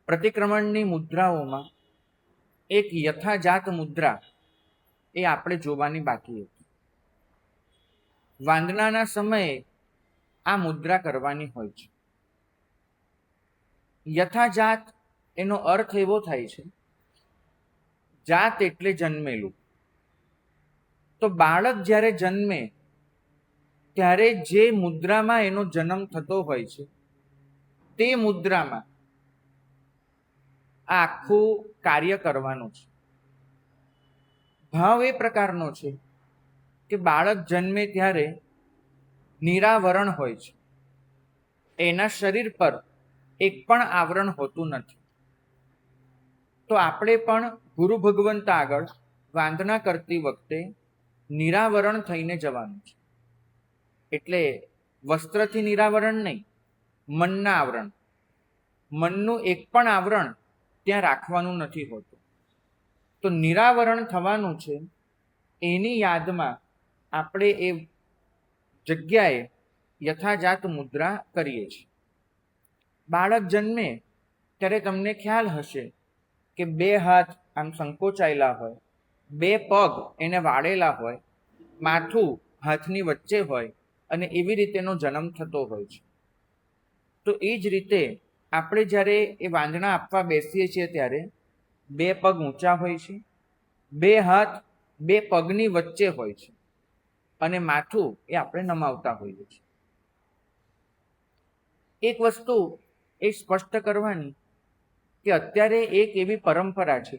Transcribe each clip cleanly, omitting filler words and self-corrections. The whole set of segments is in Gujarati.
પ્રતિક્રમણની મુદ્રાઓમાં એક યથાજાત મુદ્રા એ આપણે જોવાની બાકી હતી. વાંદનાના સમયે આ મુદ્રા કરવાની હોય છે. યથાજાત એનો અર્થ એવો થાય છે, જાત એટલે જન્મેલું. તો બાળક જ્યારે જન્મે ત્યારે જે મુદ્રામાં એનો જન્મ થતો હોય છે તે મુદ્રામાં આ આખું કાર્ય કરવાનું છે. ભાવ એ પ્રકારનો છે કે બાળક જન્મે ત્યારે નિરાવરણ હોય છે, એના શરીર પર એક પણ આવરણ હોતું નથી. તો આપણે પણ ગુરુ ભગવંત આગળ વાંદના કરતી વખતે નિરાવરણ થઈને જવાનું છે. એટલે વસ્ત્રથી નિરાવરણ નહીં, મનના આવરણ. મનનું એક પણ આવરણ ત્યાં રાખવાનું નથી હોતું. તો નિરાવરણ થવાનું છે, એની યાદમાં આપણે એ જગ્યાએ યથાજાત મુદ્રા કરીએ છીએ. બાળક જન્મે ત્યારે તમને ખ્યાલ હશે કે બે હાથ આમ સંકોચાયેલા હોય, બે પગ એને વાળેલા હોય, માથું હાથની વચ્ચે હોય અને એવી રીતેનો જન્મ થતો હોય છે. તો એ જ રીતે આપણે જ્યારે એ વાંદણા આપવા બેસીએ છીએ ત્યારે બે પગ ઊંચા હોય છે, બે હાથ બે પગની વચ્ચે હોય છે અને માથું એ આપણે નમાવતા હોઈએ છીએ. એક વસ્તુ એ સ્પષ્ટ કરવાની કે અત્યારે એક એવી પરંપરા છે,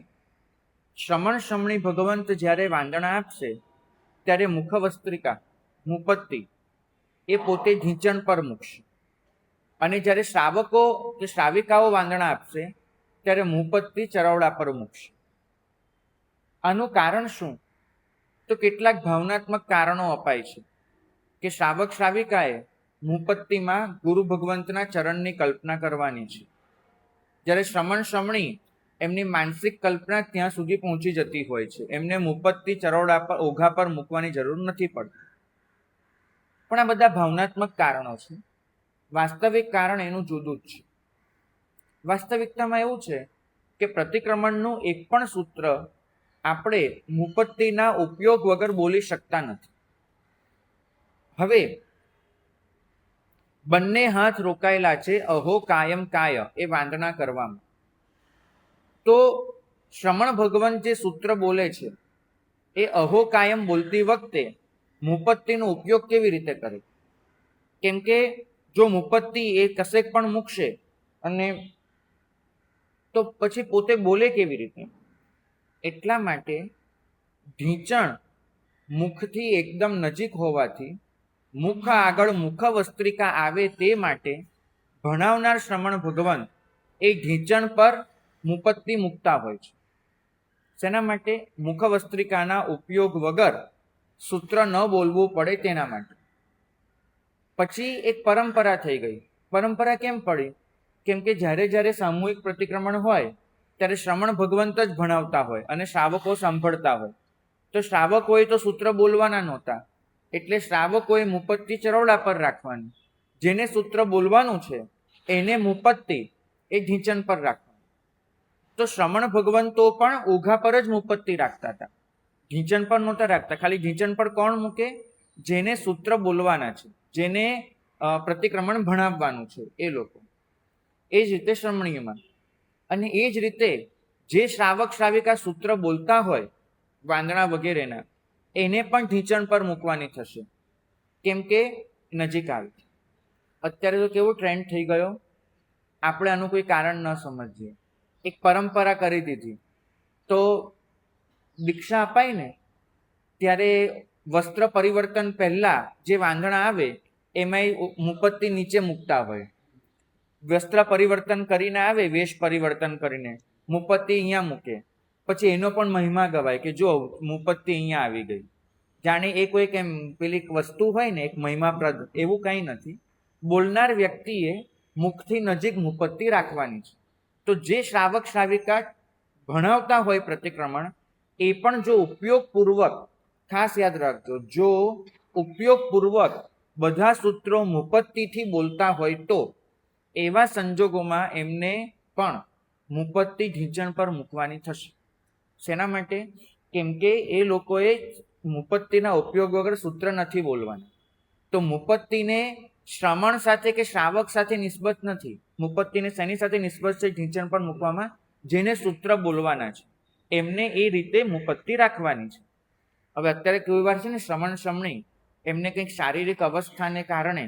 શ્રમણ શ્રમણી ભગવંત જ્યારે વાંદણા આપશે ત્યારે મુખવસ્ત્રિકા મુપત્તિ એ પોતે ઢીંચણ પર મૂકશે અને જ્યારે શ્રાવકો કે શ્રાવિકાઓ વાંદણા આપશે ત્યારે મુપત્તિ ચરવડા પર મૂકશે. આનું કારણ શું? તો કેટલાક ભાવનાત્મક કારણો અપાય છે કે શ્રાવક શ્રાવિકાએ મુપત્તિમાં ગુરુ ભગવંતના ચરણની કલ્પના કરવાની છે, જ્યારે શ્રમણ શ્રમણી એમની માનસિક કલ્પના ત્યાં સુધી પહોંચી જતી હોય છે, એમને મુપત્તિ ચરોડા પર ઓઘા પર મૂકવાની જરૂર નથી પડતી. પણ આ બધા ભાવનાત્મક કારણો છે. વાસ્તવિક કારણ એનું જુદું જ છે. વાસ્તવિકતામાં એવું છે કે પ્રતિક્રમણનું એક પણ સૂત્ર આપણે મુપત્તિના ઉપયોગ વગર બોલી શકતા નથી. હવે બંને હાથ રોકાયેલા છે અહો કાયમ કાય એ વાંદના કરવામાં. તો શ્રમણ ભગવંત જે સૂત્ર બોલે છે એ અહો કાયમ બોલતી વખતે મુપત્તિનો ઉપયોગ કેવી રીતે કરે? કેમ કે જો મુપત્તિ એ કશેક પણ મૂકશે અને તો પછી પોતે બોલે કેવી રીતે? એટલા માટે ઢીંચણ મુખથી એકદમ નજીક હોવાથી મુખ આગળ મુખવસ્ત્રિકા આવે તે માટે ભણાવનાર શ્રમણ ભગવંત એ ઢીંચણ પર મુપત્તિ મૂકતા હોય છે. શેના માટે? મુખવસ્ત્રિકાના ઉપયોગ વગર સૂત્ર ન બોલવું પડે તેના માટે. પછી એક પરંપરા થઈ ગઈ. પરંપરા કેમ પડી? કેમ કે જ્યારે જ્યારે સામૂહિક પ્રતિક્રમણ હોય ત્યારે શ્રમણ ભગવંત જ ભણાવતા હોય અને શ્રાવકો સાંભળતા હોય. તો શ્રાવકોએ તો સૂત્ર બોલવાના નહોતા, એટલે શ્રાવકોએ મુપત્તિ ચરોડા પર રાખવાની. જેને સૂત્ર બોલવાનું છે એને મુપત્તિ એ ઢીંચણ પર રાખવાની. તો શ્રમણ ભગવંતો પણ ઓઘા પર જ મુપત્તિ રાખતા હતા, ઢીંચણ પર નહોતા રાખતા. ખાલી ઢીંચણ પર કોણ મૂકે? જેને સૂત્ર બોલવાના છે, જેને પ્રતિક્રમણ ભણાવવાનું છે એ લોકો. એ જ રીતે શ્રમણીયમાં અને એ જ રીતે જે શ્રાવક શ્રાવિકા સૂત્ર બોલતા હોય વાંદણા વગેરેના, એને પણ ઢીંચણ પર મૂકવાની થશે. કેમ કે નજીક આવી. અત્યારે તો કેવો ટ્રેન્ડ થઈ ગયો, આપણે આનું કોઈ કારણ ન સમજીએ, એક પરંપરા કરી દીધી. તો દીક્ષા અપાય ને ત્યારે વસ્ત્ર પરિવર્તન પહેલા જે વાંદણા આવે એમાંય મુપત્તિ નીચે મૂકતા હોય. વસ્ત્ર પરિવર્તન કરીને આવે, વેશ પરિવર્તન કરીને મુપત્તિ અહીંયા મૂકે. પછી એનો પણ મહિમા ગવાય કે જો મુપત્તિ અહીંયા આવી ગઈ. જાણે એ કોઈ કેમ પેલી વસ્તુ હોય ને એક મહિમાપ્રદ, એવું કંઈ નથી. બોલનાર વ્યક્તિએ મુખથી નજીક મુપત્તિ રાખવાની છે. તો જે શ્રાવક શ્રાવિકા ભણાવતા હોય પ્રતિક્રમણ, એ પણ જો ઉપયોગપૂર્વક, ખાસ યાદ રાખજો, જો ઉપયોગપૂર્વક બધા સૂત્રો મુપત્તિથી બોલતા હોય તો એવા સંજોગોમાં એમને પણ મુપત્તિ ઢીંચણ પર મૂકવાની થશે. શેના માટે? કેમ કે એ લોકોએ મુપત્તિના ઉપયોગ વગર સૂત્ર નથી બોલવાના. તો મુપત્તિને શ્રમણ સાથે કે શ્રાવક સાથે નિસ્બત નથી. મુપત્તિને શેની સાથે નિસ્બત છે? ઢીંચણ પર મૂકવામાં. જેને સૂત્ર બોલવાના છે એમને એ રીતે મુપત્તિ રાખવાની છે. હવે અત્યારે કોઈ વાર છે ને શ્રમણ શ્રમણી એમને કંઈક શારીરિક અવસ્થાને કારણે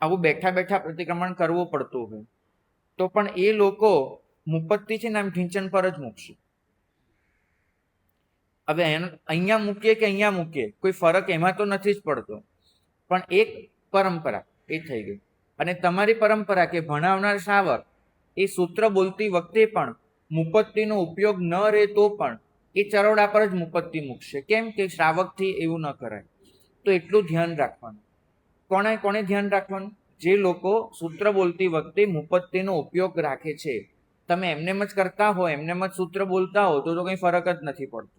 આવું બેઠા બેઠા પ્રતિક્રમણ કરવું પડતું હોય તો પણ એ લોકો મુપત્તિ છે ને આમ ઢીંચણ પર જ મૂકશે. હવે અહીંયા મૂકીએ કે અહીંયા મૂકીએ કોઈ ફરક એમાં તો નથી જ પડતો, પણ એક પરંપરા એ થઈ ગઈ. અને તમારી પરંપરા કે ભણાવનાર શ્રાવક એ સૂત્ર બોલતી વખતે પણ મુપત્તિનો ઉપયોગ ન રહે તો પણ એ ચરોડા પર જ મુપત્તિ મૂકશે. કેમ કે શ્રાવકથી એવું ન કરાય. તો એટલું ધ્યાન રાખવાનું. કોને ધ્યાન રાખવાનું? જે લોકો સૂત્ર બોલતી વખતે મુપત્તિનો ઉપયોગ રાખે છે. તમે એમનેમ જ કરતા હો, એમનેમ જ સૂત્ર બોલતા હો તો કંઈ ફરક જ નથી પડતો.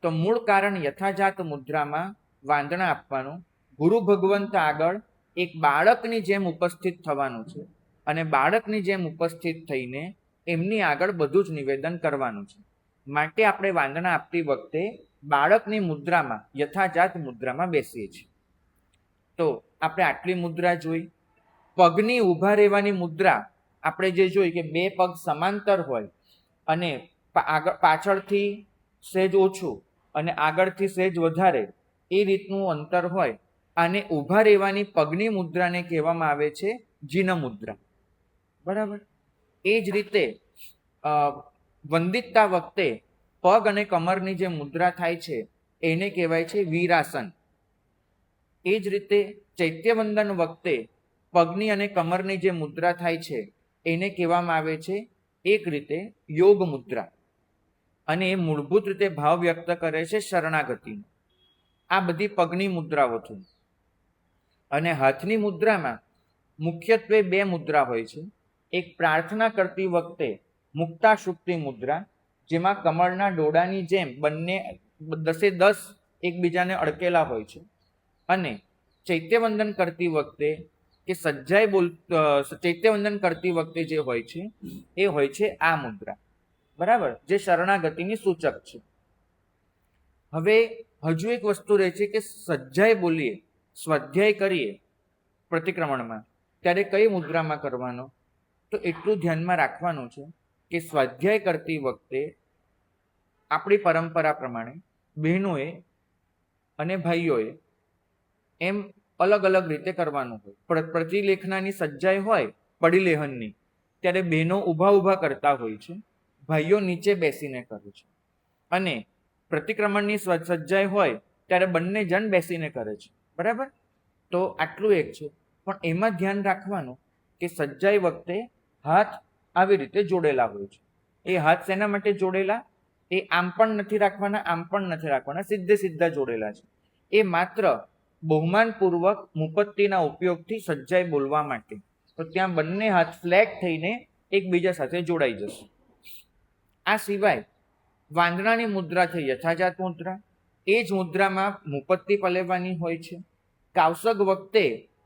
તો મૂળ કારણ યથાજાત મુદ્રામાં વાંદણા આપવાનું. ગુરુ ભગવંત આગળ એક બાળકની જેમ ઉપસ્થિત થવાનું છે અને બાળકની જેમ ઉપસ્થિત થઈને એમની આગળ બધું જ નિવેદન કરવાનું છે. માટે આપણે વાંદણા આપતી વખતે બાળકની મુદ્રામાં યથાજાત મુદ્રામાં બેસીએ છીએ. તો આપણે આટલી મુદ્રા જોઈ. પગની ઊભા રહેવાની મુદ્રા આપણે જે જોઈ કે બે પગ સમાંતર હોય અને પાછળથી સહેજ ઓછું અને આગળથી સહેજ વધારે એ રીતનું અંતર હોય. આને ઊભા રહેવાની પગની મુદ્રાને કહેવામાં આવે છે જીન મુદ્રા. બરાબર. એ જ રીતે વંદિતતા વખતે પગ અને કમરની જે મુદ્રા થાય છે એને કહેવાય છે વીરાસન. એ જ રીતે ચૈત્યવંદન વખતે પગની અને કમરની જે મુદ્રા થાય છે એને કહેવામાં આવે છે એક રીતે યોગ મુદ્રા. અને એ મૂળભૂત રીતે ભાવ વ્યક્ત કરે છે શરણાગતિનો. આ બધી પગની મુદ્રાઓ છે. અને હાથની મુદ્રામાં મુખ્યત્વે બે મુદ્રા હોય છે. એક પ્રાર્થના કરતી વખતે મુક્તાશુક્તિ મુદ્રા, જેમાં કમળના ડોડાની જેમ બંને 10 એકબીજાને અડકેલા હોય છે. અને ચૈત્યવંદન કરતી વખતે કે ચૈત્યવંદન કરતી વખતે જે હોય છે એ હોય છે આ મુદ્રા. બરાબર, જે શરણાગતિની સૂચક છે. હવે હજુ એક વસ્તુ રહે છે કે સજ્જાય બોલીએ, સ્વાધ્યાય કરીએ પ્રતિક્રમણમાં ત્યારે કઈ મુદ્રામાં કરવાનો? તો એટલું ધ્યાનમાં રાખવાનું છે કે સ્વાધ્યાય કરતી વખતે આપણી પરંપરા પ્રમાણે બહેનોએ અને ભાઈઓએ એમ અલગ અલગ રીતે કરવાનું હોય. પ્રતિલેખનાની સજ્જાઈ હોય પડીલેહનની ત્યારે બહેનો ઊભા કરતા હોય છે, ભાઈઓ નીચે બેસીને કરે છે. અને પ્રતિક્રમણની સજ્જાઈ હોય ત્યારે બંને જણ બેસીને કરે છે. બરાબર. તો આટલું એક છે. પણ એમાં ધ્યાન રાખવાનું કે સજ્જાઈ વખતે હાથ આવી રીતે જોડેલા હોય છે. એ હાથ શેના માટે જોડેલા? એ આમ પણ નથી રાખવાના, આમ પણ નથી રાખવાના, સીધા જોડેલા છે. એ માત્ર બહુમાનપૂર્વક મુપત્તિના ઉપયોગથી સજ્જાઈ બોલવા માટે. તો ત્યાં બંને હાથ ફ્લેટ થઈને એકબીજા સાથે જોડાઈ જશે. આ સિવાય વાંદણાની મુદ્રા થઈ યથાજાત મુદ્રા. એ જ મુદ્રામાં મુપત્તિ પલેવાની હોય છે. કાવસગ વખતે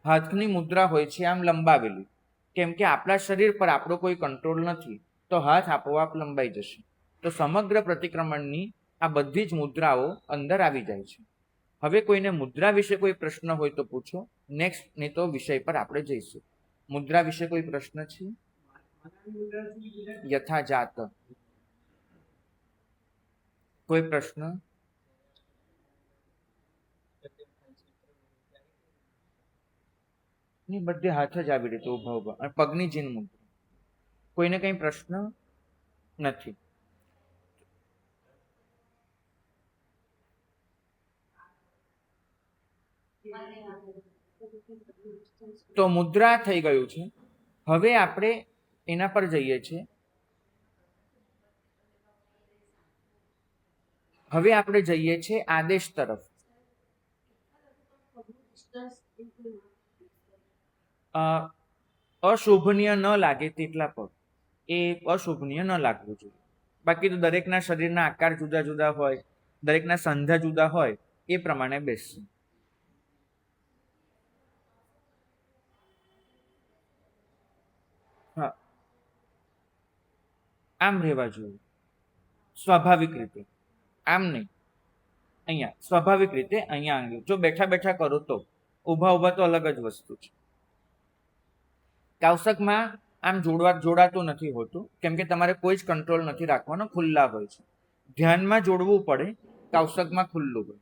હાથની મુદ્રા હોય છે આમ લંબાવેલી. કેમ કે આપણા શરીર પર આપણો કોઈ કંટ્રોલ નથી, તો હાથ આપોઆપ લંબાઈ જશે. તો સમગ્ર પ્રતિક્રમણની આ બધી જ મુદ્રાઓ અંદર આવી જાય છે. હવે કોઈને મુદ્રા વિશે કોઈ પ્રશ્ન હોય તો પૂછો. નેક્સ્ટ નહીં તો વિષય પર આપણે જઈશું. મુદ્રા વિશે કોઈ પ્રશ્ન છે? યથાજાત કોઈ પ્રશ્ન? બધે હાથ જ આવી રીતે ઉભા અને પગની જીન મુદ્રા. કોઈને કઈ પ્રશ્ન નથી? તો મુદ્રા થઈ ગયું છે. હવે આપણે એના પર જઈએ છીએ. હવે આપણે જઈએ છીએ આદેશ તરફ. અશોભનીય ન લાગે તેટલા પગ એ અશોભનીય ન લાગવું જોઈએ. બાકી તો દરેકના શરીરના આકાર જુદા જુદા હોય, દરેકના સંધા જુદા હોય, એ પ્રમાણે બેસશે. હા, આમ રહેવા જોઈએ, સ્વાભાવિક રીતે, આમ નહીં. અહીંયા સ્વાભાવિક રીતે અહીંયા આંગળી, જો બેઠા બેઠા કરો તો, ઊભા ઊભા તો અલગ જ વસ્તુ છે. કાવસકમાં આમ જોડાતું નથી હોતું, કેમ કે તમારે કોઈ જ કંટ્રોલ નથી રાખવાનો, ખુલ્લા હોય છે. ધ્યાનમાં જોડવું પડે, કાવસકમાં ખુલ્લું હોય.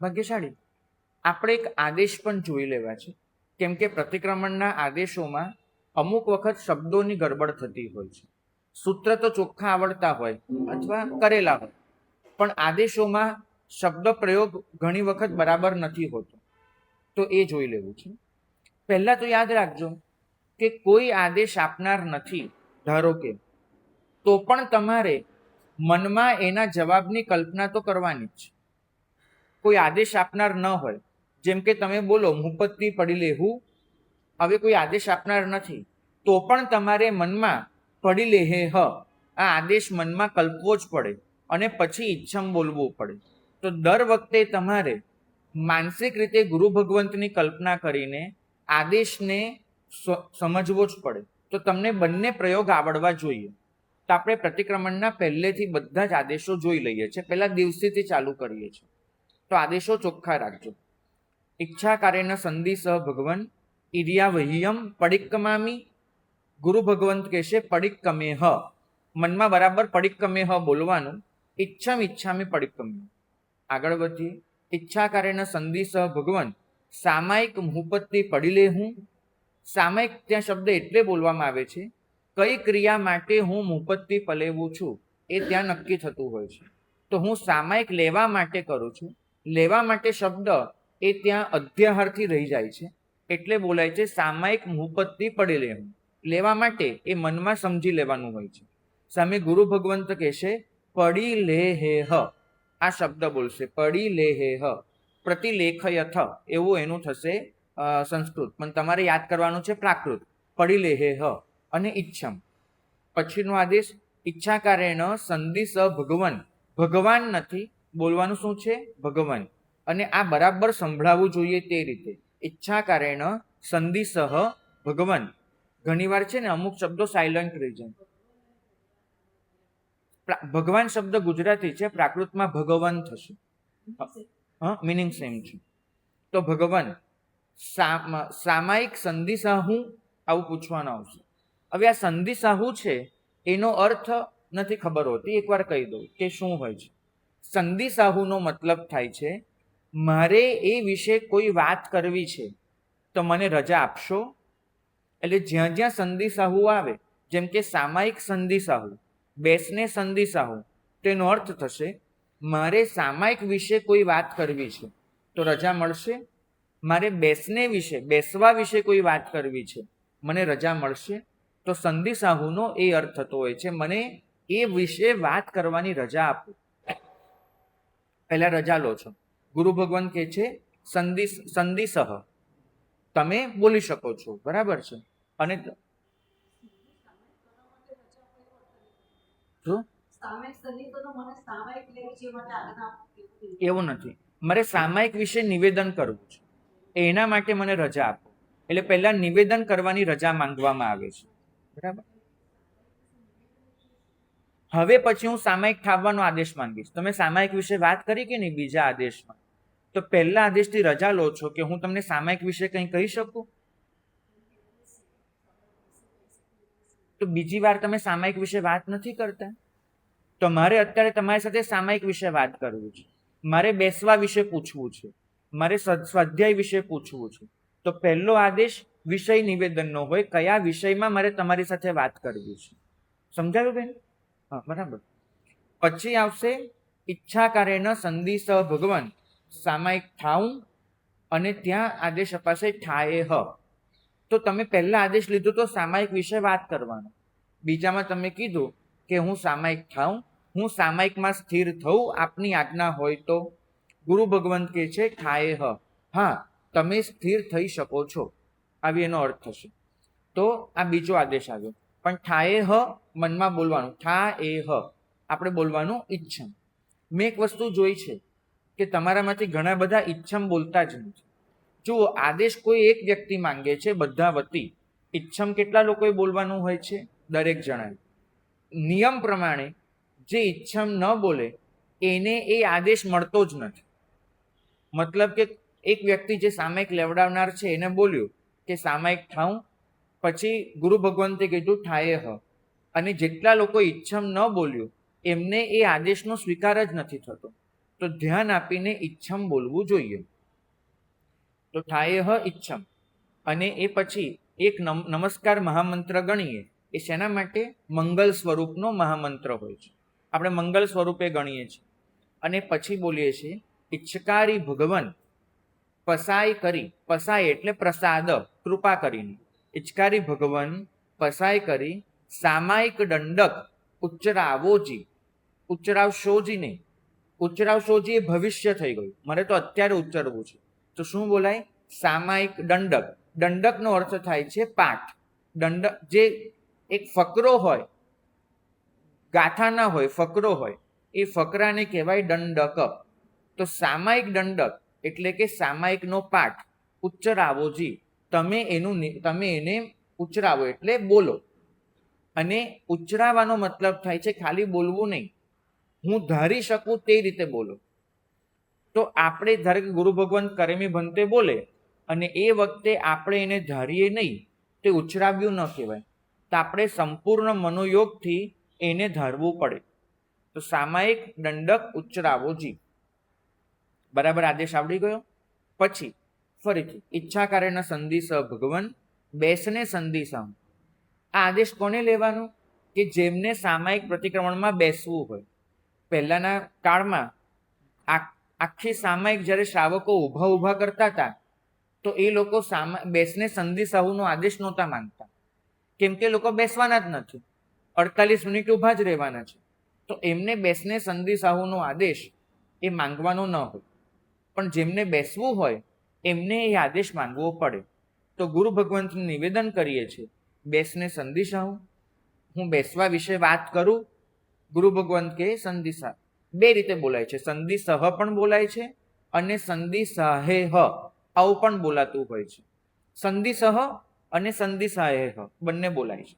ભાગ્યશાળી. આપણે એક આદેશ પણ જોઈ લેવા છે, કેમ કે પ્રતિક્રમણના આદેશોમાં અમુક વખત શબ્દોની ગડબડ થતી હોય છે. સૂત્ર તો ચોખ્ખા આવડતા હોય અથવા કરેલા હોય, પણ આદેશોમાં શબ્દ પ્રયોગ ઘણી વખત બરાબર નથી હોતો, તો એ જોઈ લેવું છે. પહેલા તો યાદ રાખજો કે કોઈ આદેશ આપનાર નથી, ધારો કે, તો પણ તમારે મનમાં એના જવાબની કલ્પના તો કરવાની જ. કોઈ આદેશ આપનાર ન હોય, જેમ કે તમે બોલો મુપત્તિ પડી લેવું, હવે કોઈ આદેશ આપનાર નથી, તો પણ તમારે મનમાં પડી લેહે હ આ આદેશ મનમાં કલ્પવો જ પડે અને પછી ઈચ્છમ બોલવું પડે. તો દર વખતે તમારે માનસિક રીતે ગુરુ ભગવંતની કલ્પના કરીને આદેશને સમજવો જ પડે. તો તમને બંને પ્રયોગ આવડવા જોઈએ. તો આપણે પ્રતિક્રમણના પહેલેથી બધા જ આદેશો જોઈ લઈએ છીએ, પહેલા દિવસીથી ચાલુ કરીએ છીએ. તો આદેશો ચોખ્ખા રાખજો. ઈચ્છા કાર્યન સંધિ સહ ભગવન ઇરિયા વહિયમ પડિક્કમામી. ગુરુ ભગવંત કહેશે પડિક્કમે હ, મનમાં બરાબર પડિક્કમે હ બોલવાનું. ઈચ્છમ ઈચ્છામી પડિક્કમે. આગળ વધીએ. ઈચ્છા કાર્યન સંધિ સહ ભગવન સામાયિક મુપત્તિ પડી લે હું. સામાયિક ત્યાં શબ્દ એટલે બોલવામાં આવે છે, કઈ ક્રિયા માટે હું મુપત્તિ પલેવું છું એ ત્યાં નક્કી થતું હોય છે. તો હું સામાયિક લેવા માટે કરું છું. લેવા માટે શબ્દ એ ત્યાં અધ્યાહારથી રહી જાય છે, એટલે બોલાય છે સામાયિક મુપત્તિ પડી લે હું. લેવા માટે એ મનમાં સમજી લેવાનું હોય છે. સામે ગુરુ ભગવંત કહેશે પડી લે હે હ, આ શબ્દ બોલશે પડી લે હે હ. પ્રતિલેખયથ એવું એનું થશે સંસ્કૃત, પણ તમારે યાદ કરવાનું છે પ્રાકૃત. પડી લે હે હ અને ઈચ્છમ. પછીનો આદેશ ઈચ્છા કાર્યણ સંધિ સ ભગવન. ભગવાન નથી બોલવાનું, શું છે ભગવાન. અને આ બરાબર સંભળાવવું જોઈએ તે રીતે. ઈચ્છા કાર્યણ સંધિ સહ ભગવાન. ઘણી વાર છે ને અમુક શબ્દો સાયલન્ટ રહી જાય. ભગવાન શબ્દ ગુજરાતી છે, પ્રાકૃતમાં ભગવાન થશે. મિનિંગ સેમ છે. તો ભગવાન સામાયિક સંધિ સાહુ આવું પૂછવાનું આવશે. હવે આ સંધિ સાહુ છે એનો અર્થ નથી ખબર હોતી, એકવાર કહી દઉં કે શું હોય છે. સંધિ સાહુનો મતલબ થાય છે મારે એ વિશે કોઈ વાત કરવી છે તો મને રજા આપશો. એટલે જ્યાં જ્યાં સંધિ સાહુ આવે, જેમ કે સામાયિક સંધિ સાહુ, બેસને સંધિ સાહુ, તેનો અર્થ થશે મારે સામાયિક વિશે કોઈ વાત કરવી છે તો રજા મળશે. મારે બેસવા વિશે કોઈ વાત કરવી છે, મને રજા મળશે. તો સંધિ સાહુનો એ અર્થ થતો હોય છે મને એ વિશે વાત કરવાની રજા આપો. પહેલા રજા લો છો. ગુરુ ભગવાન કહે છે સંધિ સહ, તમે બોલી શકો છો, બરાબર છે. અને એવું નથી, મારે સામાયિક વિશે નિવેદન કરવું છે, એના માટે મને રજા આપો. એટલે પહેલા નિવેદન કરવાની રજા માંગવામાં આવે છે, બરાબર. હવે પછી હું સામાયિક ઠાવવાનો આદેશ માંગીશ. તમે સામાયિક વિશે વાત કરી કે નહીં બીજા આદેશમાં, તો પહેલા આદેશથી રજા લો છો કે હું તમને સામાયિક વિશે કંઈ કહી શકું. તો બીજી વાર તમે સામાયિક વિશે વાત નથી કરતા. તો મારે અત્યારે તમારી સાથે સામાયિક વિશે વાત કરવી છે, મારે બેસવા વિશે પૂછવું છે, મારે સ્વાધ્યાય વિશે પૂછવું છે. તો પહેલો આદેશ વિષય નિવેદનનો હોય, કયા વિષયમાં મારે તમારી સાથે વાત કરવી છે. સમજાયું બેન? હા, બરાબર. પછી આવશે ઈચ્છા કાર્યન સંધિ સ ભગવાન સામાયિક ઠાવું, અને ત્યાં આદેશ અપાશે ઠાએ હ. તો તમે પહેલા આદેશ લીધો તો સામાયિક વિશે વાત કરવાનો, બીજામાં તમે કીધું કે હું સામાયિક થાઉં, હું સામાયિકમાં સ્થિર થઉં આપની આજ્ઞા હોય તો. ગુરુ ભગવંત કહે છે ઠાએ હ, હા તમે સ્થિર થઈ શકો છો, આવી એનો અર્થ થશે. તો આ બીજો આદેશ આવ્યો. પણ ઠાએ હ મનમાં બોલવાનું, ઠા એ હ આપણે બોલવાનું ઈચ્છમ. મેં એક વસ્તુ જોઈ છે કે તમારામાંથી ઘણા બધા ઈચ્છમ બોલતા જ નથી. જુઓ, આદેશ કોઈ એક વ્યક્તિ માંગે છે બધા વતી, ઈચ્છમ કેટલા લોકોએ બોલવાનું હોય છે? દરેક જણાએ. નિયમ પ્રમાણે જે ઈચ્છમ ન બોલે એને એ આદેશ મળતો જ નથી. મતલબ કે એક વ્યક્તિ જે સામાયિક લેવડાવનાર છે એને બોલ્યું કે સામાયિક થાઉં, પછી ગુરુ ભગવંતે કીધું ઠાયે હ, અને જેટલા લોકો ઈચ્છમ ન બોલ્યું એમને એ આદેશનો સ્વીકાર જ નથી થતો. તો ધ્યાન આપીને ઈચ્છમ બોલવું જોઈએ. તો ઠાયે હ ઈચ્છમ, અને એ પછી એક નમસ્કાર મહામંત્ર ગણીએ. એ શેના માટે? મંગલ સ્વરૂપનો મહામંત્ર હોય છે, આપણે મંગલ સ્વરૂપે ગણીએ છીએ. અને પછી બોલીએ છીએ ઈચ્છકારી ભગવન પસાય કરી, પસાય એટલે પ્રસાદ, કૃપા કરીને. ઈચ્છકારી ભગવન પસાય કરી સામાયિક દંડક ઉચ્ચરાવોજી, ઉચ્ચરાવશોજી નહીં, ઉચ્ચરાવશોજી એ ભવિષ્ય થઈ ગયું, મારે તો અત્યારે ઉચ્ચરવું છે. તો શું બોલાય? સામાયિક દંડક. દંડકનો અર્થ થાય છે પાઠ. દંડક જે એક ફકરો હોય, ગાથા ના હોય, ફકરો હોય, એ ફકરાને કહેવાય દંડક. તો સામાયિક દંડક એટલે કે સામાયિકનો પાઠ. ઉચ્ચરાવોજી, તમે એને ઉચ્ચરાવો એટલે બોલો. અને ઉચ્ચરાવાનો મતલબ થાય છે ખાલી બોલવું નહીં, હું ધારી શકું તે રીતે બોલો. તો આપણે ધારો કે ગુરુ ભગવાન કરેમી ભંતે બોલે અને એ વખતે આપણે એને ધારીએ નહીં, તે ઉચ્ચરાવ્યું ન કહેવાય. તો આપણે સંપૂર્ણ મનોયોગથી એને ધારવું પડે. તો સામાયિક દંડક ઉચ્ચરાવોજી, બરાબર આદેશ આવડી ગયો. પછી ફરીથી ઈચ્છા કાર્યના સંધિ સ ભગવન બેસને સંધિ સમ. આ આદેશ કોને લેવાનો? કે જેમને સામાયિક પ્રતિક્રમણમાં બેસવું હોય. પહેલાના કાળમાં આખી સામાયિક જ્યારે શ્રાવકો ઊભા કરતા હતા તો એ લોકો બેસને સંધિ સાહુનો આદેશ નહોતા માંગતા, કેમ કે લોકો બેસવાના જ નથી, 48 મિનિટ ઊભા જ રહેવાના છે. તો એમને બેસને સંધિ સાહુનો આદેશ એ માંગવાનો ન હોય, પણ જેમને બેસવું હોય એમને એ આદેશ માંગવો પડે. તો ગુરુ ભગવંતને નિવેદન કરીએ છીએ બેસને સંધિ સાહુ, હું બેસવા વિશે વાત કરું. ગુરુ ભગવંત કે સંધિ સાહ. બે રીતે બોલાય છે, સંધિ સહ પણ બોલાય છે અને સંધિ સાહે હ આવું પણ બોલાતું હોય છે. સંધિ સહ અને સંધિ સાહે હ બંને બોલાય છે.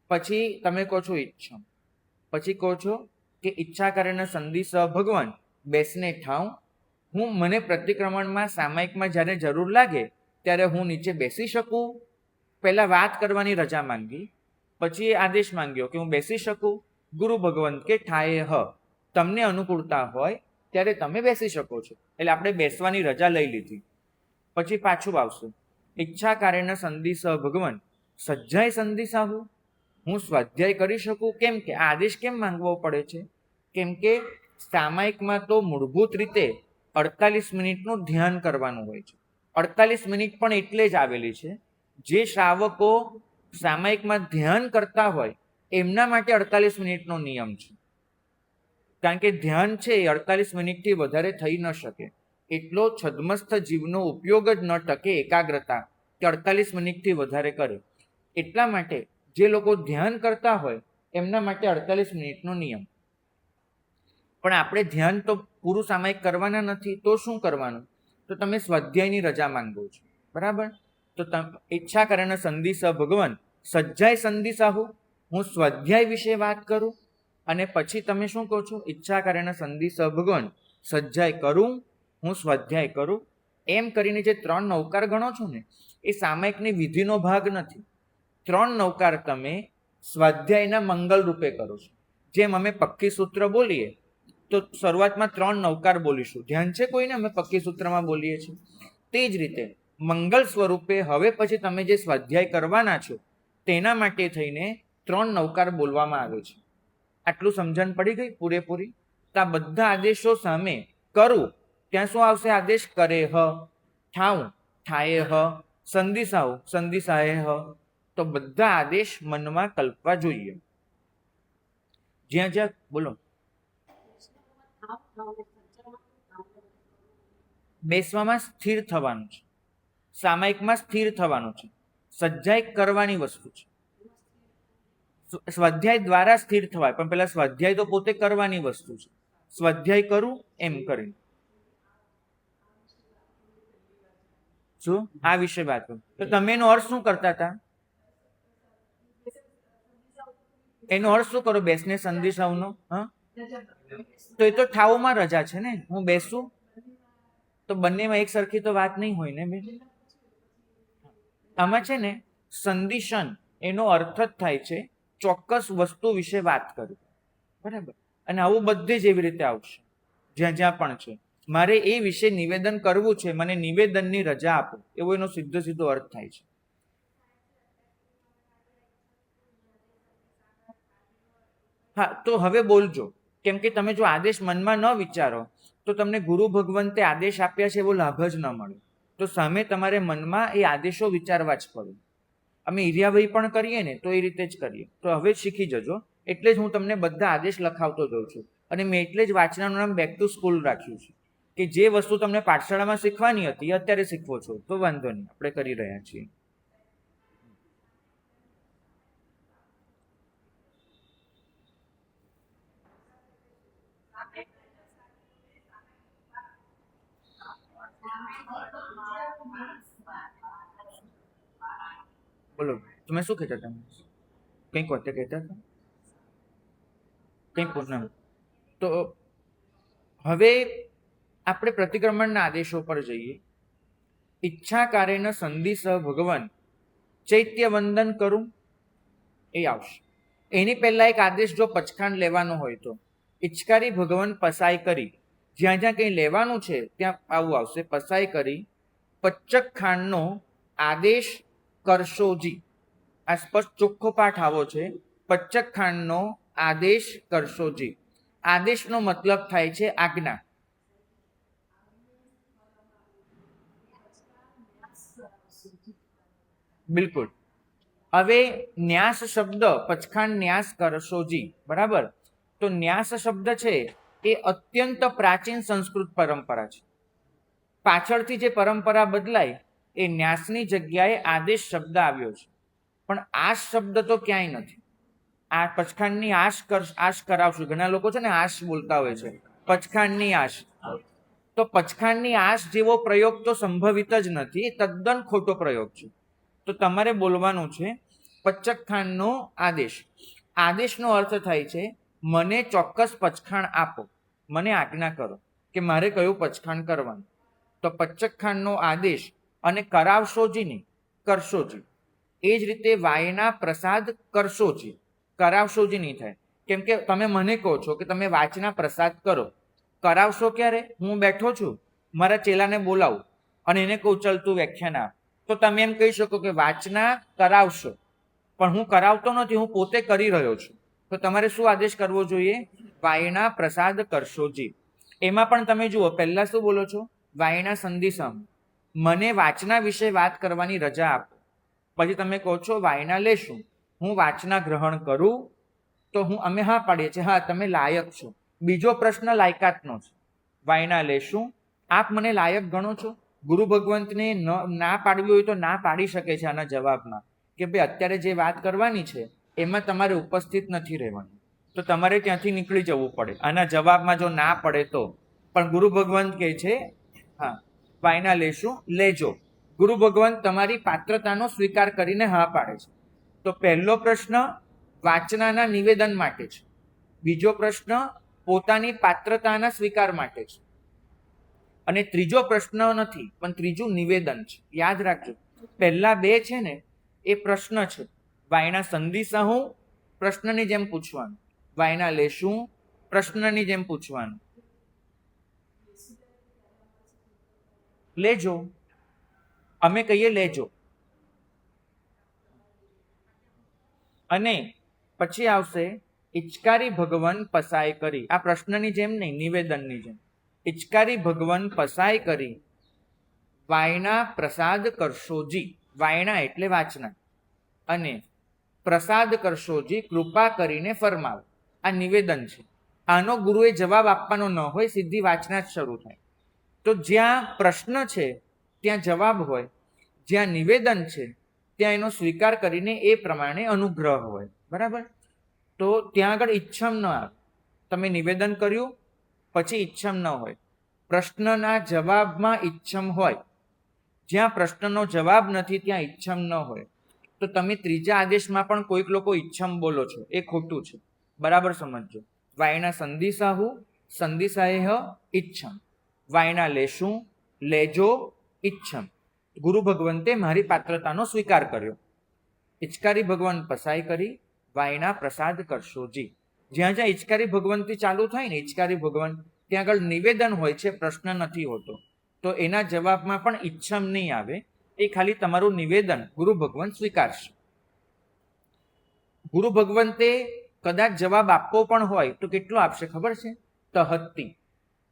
પછી તમે કહો છો ઈચ્છમ, પછી કહો છો કે ઈચ્છા કરીને સંધિ સહ ભગવાન બેસને ઠાઉં, હું મને પ્રતિક્રમણમાં સામાયિકમાં જ્યારે જરૂર લાગે ત્યારે હું નીચે બેસી શકું. પહેલા વાત કરવાની રજા માંગી, પછી એ આદેશ માંગ્યો કે હું બેસી શકું. ગુરુ ભગવંત કે ઠાયે હ, તમને અનુકૂળતા હોય ત્યારે તમે બેસી શકો છો. એટલે આપણે બેસવાની રજા લઈ લીધી. પછી પાછું આવશે ઈચ્છા કાર્યના સંધિ સહ ભગવાન સજ્જાય સંધિ સાહુ, હું સ્વાધ્યાય કરી શકું. કેમ કે આ આદેશ કેમ માંગવો પડે છે? કેમ કે સામાયિકમાં તો મૂળભૂત રીતે 48 મિનિટનું ધ્યાન કરવાનું હોય છે. 48 મિનિટ પણ એટલે જ આવેલી છે, જે શ્રાવકો સામાયિકમાં ધ્યાન કરતા હોય એમના માટે 48 મિનિટનો નિયમ છે. કારણ કે ધ્યાન છે એ 48 મિનિટથી વધારે થઈ ન શકે, એટલો છદ્મસ્થ જીવનો ઉપયોગ જ ન ટકે એકાગ્રતા કે 48 મિનિટથી વધારે કરે. એટલા માટે જે લોકો ધ્યાન કરતા હોય એમના માટે 48 મિનિટનો નિયમ. પણ આપણે ધ્યાન તો પૂરું સામાયિક કરવાના નથી, તો શું કરવાનું? તો તમે સ્વાધ્યાયની રજા માંગો છો, બરાબર? તો ઈચ્છા કરીને સંધિ સ ભગવાન સજ્જાય સંધિ સાહુ, હું સ્વાધ્યાય વિશે વાત કરું. અને પછી તમે શું કહો છો? ઈચ્છા કરીને સંધિ સ ભગવાન સજ્જાય કરું, હું સ્વાધ્યાય કરું. એમ કરીને જે 3 નૌકાર ગણો છો ને એ સામાયિકની વિધિનો ભાગ નથી. 3 નૌકાર તમે સ્વાધ્યાયના મંગલ રૂપે કરો છો. જેમ અમે પક્કી સૂત્ર બોલીએ તો શરૂઆતમાં 3 નૌકાર બોલીશું, ધ્યાન છે કોઈને? અમે પક્કી સૂત્રમાં બોલીએ છીએ તે જ રીતે મંગલ સ્વરૂપે હવે પછી તમે જે સ્વાધ્યાય કરવાના છો તેના માટે થઈને 3 નૌકાર બોલવામાં આવે છે. આટલું સમજણ પડી ગઈ પૂરેપૂરી? તો આ બધા આદેશો સામે કરું ત્યાં શું આવશે આદેશ? કરે હ, ઠાઉં ઠાયે હ, સંધિ સાહુ સંધિ સાહે હ. તો બધા આદેશ મનમાં કલ્પવા જોઈએ. જ્યાં જ્યાં બોલો બેસવામાં સ્થિર થવાનું છે, સામાયિકમાં સ્થિર થવાનું છે, સજ્જાય કરવાની વસ્તુ છે. સ્વાધ્યાય દ્વારા સ્થિર થવાય, પણ પેલા સ્વાધ્યાય તો પોતે કરવાની વસ્તુ છે. સ્વાધ્યાય કરું એમ કરીને શું આ વિશે વાત કરું. તો તમે એનો અર્થ શું કરતા હતા? એનો અર્થ શું કરો? બેસને સંધિ સૌનો. હા, તો એ તો ઠાવમાં રજા છે ને. હું બેસું તો બંનેમાં એક સરખી તો વાત નહીં હોય ને બેન. આમાં છે ને સંધિશન એનો અર્થ જ થાય છે ચોક્કસ વસ્તુ વિશે વાત કરવી, બરાબર. અને આવું બધે જ એવી રીતે આવશે જ્યાં જ્યાં પણ છે. મારે એ વિશે નિવેદન કરવું છે, મને નિવેદનની રજા આપો, એવો એનો સીધો સીધો અર્થ થાય છે. હા, તો હવે બોલજો, કેમ કે તમે જો આદેશ મનમાં ન વિચારો તો તમને ગુરુ ભગવંતે આદેશ આપ્યા છે એવો લાભ જ ન મળે. તો સામે તમારે મનમાં એ આદેશો વિચારવા જ પડે. અમે ઈરિયાભાઈ પણ કરીએ ને તો એ રીતે જ કરીએ. તો હવે જ શીખી જજો. એટલે જ હું તમને બધા આદેશ લખાવતો જઉં છું. અને મેં એટલે જ વાંચનાનું નામ બેક ટુ સ્કૂલ રાખ્યું છે, કે જે વસ્તુ તમને પાઠશાળામાં શીખવાની હતી અત્યારે શીખવો છો તો વાંધો નહીં, આપણે કરી રહ્યા છીએ. બોલો, તમે શું કહેતા હતા? કંઈક વાત કહેતા હતા, કંઈક પૂર્ણ. તો હવે આપણે પ્રતિક્રમણના આદેશો પર જઈએ. ઈચ્છા કાર્યનો સંધિ સહ ભગવાન ચૈત્ય વંદન કરું એ આવશે. એની પહેલા એક આદેશ જો પચખાંડ લેવાનો હોય તો ઈચ્છકારી ભગવાન પસાઈ કરી, જ્યાં જ્યાં કંઈ લેવાનું છે ત્યાં આવું આવશે, પસાઈ કરી પચ્ચક ખાંડનો આદેશ કરશોજી. આ સ્પષ્ટ ચોખ્ખો પાઠ આવો છે, પચ્ચક ખાંડનો આદેશ કરશોજી. આદેશનો મતલબ થાય છે આજ્ઞા. બિલકુલ. હવે ન્યાસ શબ્દ, પચખાંડ ન્યાસ કરશોજી, બરાબર. તો ન્યાસ શબ્દ છે એ અત્યંત પ્રાચીન સંસ્કૃત પરંપરા છે. પાછળથી જે પરંપરા બદલાય એ ન્યાસની જગ્યાએ આદેશ શબ્દ આવ્યો છે. પણ આશ શબ્દ તો ક્યાંય નથી. આ પચખાંડની આશ કરાવશું. ઘણા લોકો છે ને આશ બોલતા હોય છે, પચખાંડની આશ. તો પચખાંડની આશ જેવો પ્રયોગ તો સંભવિત જ નથી, તદ્દન ખોટો પ્રયોગ છે. તો તમારે બોલવાનું છે પચ્ચકખાંડનો આદેશ. આદેશનો અર્થ થાય છે મને ચોક્કસ પચખાંડ આપો, મને આજ્ઞા કરો કે મારે કયું પચખાંડ કરવાનું. તો પચ્ચકખાંડનો આદેશ, અને કરાવશોજી નહીં, કરશોજી. એ જ રીતે વાયના પ્રસાદ કરશોજી, કરાવશોજી નહીં થાય. કેમ કે તમે મને કહો છો કે તમે વાચના પ્રસાદ કરો, કરાવશો ક્યારે? હું બેઠો છું, મારા ચેલાને બોલાવું અને એને કહું ચલ તું વ્યાખ્યાન આપ, તો તમે એમ કહી શકો કે વાચના કરાવશો, પણ હું કરાવતો નથી, હું પોતે કરી રહ્યો છું. તો તમારે શું આદેશ કરવો જોઈએ? વાયના પ્રસાદ કરશોજી. એમાં પણ તમે જુઓ, પહેલા શું બોલો છો? વાયના સંધિસમ, મને વાચના વિશે વાત કરવાની રજા આપો. પછી તમે કહો છો વાયના લેશું, હું વાચના ગ્રહણ કરું. તો અમે હા પાડીએ છીએ, હા તમે લાયક છો. બીજો પ્રશ્ન લાયકાતનો છે. વાયના લેશું, આપ મને લાયક ગણો છો? ગુરુ ભગવંતને ના પાડવી હોય તો ના પાડી શકે છે આના જવાબમાં, કે ભાઈ અત્યારે જે વાત કરવાની છે એમાં તમારે ઉપસ્થિત નથી રહેવાનું, તો તમારે ત્યાંથી નીકળી જવું પડે. આના જવાબમાં જો ના પડે તો. પણ ગુરુ ભગવંત કહે છે હા વાયના લેશું, લેજો. ગુરુ ભગવંત તમારી પાત્રતાનો સ્વીકાર કરીને હા પાડે છે. તો પહેલો પ્રશ્ન વાચનાના નિવેદન માટે છે, બીજો પ્રશ્ન પોતાની પાત્રતાના સ્વીકાર માટે છે, અને ત્રીજો પ્રશ્ન નથી પણ ત્રીજું નિવેદન છે. યાદ રાખજો, પહેલા બે છે ને એ પ્રશ્ન છે. વાયના સંધિસા હું પ્રશ્નની જેમ પૂછવાનું, વાયના લેશું પ્રશ્નની જેમ પૂછવાનું. લેજો, અમે કહીએ લેજો. અને પછી આવશે ઈચ્છકારી ભગવાન પસાય કરી. આ પ્રશ્નની જેમ નહીં, નિવેદનની જેમ. ઈચ્છકારી ભગવાન પસાય કરી વાયના પ્રસાદ કરશોજી. વાયના એટલે વાચના, અને પ્રસાદ કરશોજી કૃપા કરીને ફરમાવ. આ નિવેદન છે. આનો ગુરુએ જવાબ આપવાનો ન હોય, સીધી વાચના જ શરૂ થાય. તો જ્યાં પ્રશ્ન છે ત્યાં જવાબ હોય, જ્યાં નિવેદન છે ત્યાં એનો સ્વીકાર કરીને એ પ્રમાણે અનુગ્રહ હોય, બરાબર. તો ત્યાં આગળ ઈચ્છમ ન આવે. તમે નિવેદન કર્યું પછી ઈચ્છમ ન હોય, પ્રશ્નના જવાબમાં ઈચ્છમ હોય. જ્યાં પ્રશ્નનો જવાબ નથી ત્યાં ઈચ્છમ ન હોય. તો તો તમે ત્રીજા આદેશમાં પણ કોઈક લોકો ઈચ્છમ બોલો છો, એ ખોટું છે. બરાબર સમજજો. વાયના સંધિસાહુ સંધિસાહેહ ઈચ્છમ, વાયના લેશું લેજો ઈચ્છમ. ગુરુ ભગવંતે મારી પાત્રતાનો સ્વીકાર કર્યો. હિચકારી ભગવાન પસાઈ કરી, વાયના પ્રસાદ કરશોજી. જ્યાં જ્યાં હિચકારી ભગવંતી ચાલુ થાય ને, હિચકારી ભગવાન, ત્યાં આગળ નિવેદન હોય છે, પ્રશ્ન નથી હોતો. તો એના જવાબમાં પણ ઈચ્છમ નહીં આવે, એ ખાલી તમારું નિવેદન ગુરુ ભગવાન સ્વીકારશે. ગુરુ ભગવંતે કદાચ જવાબ આપવો પણ હોય તો કેટલો આપશે ખબર છે? તહત્તી.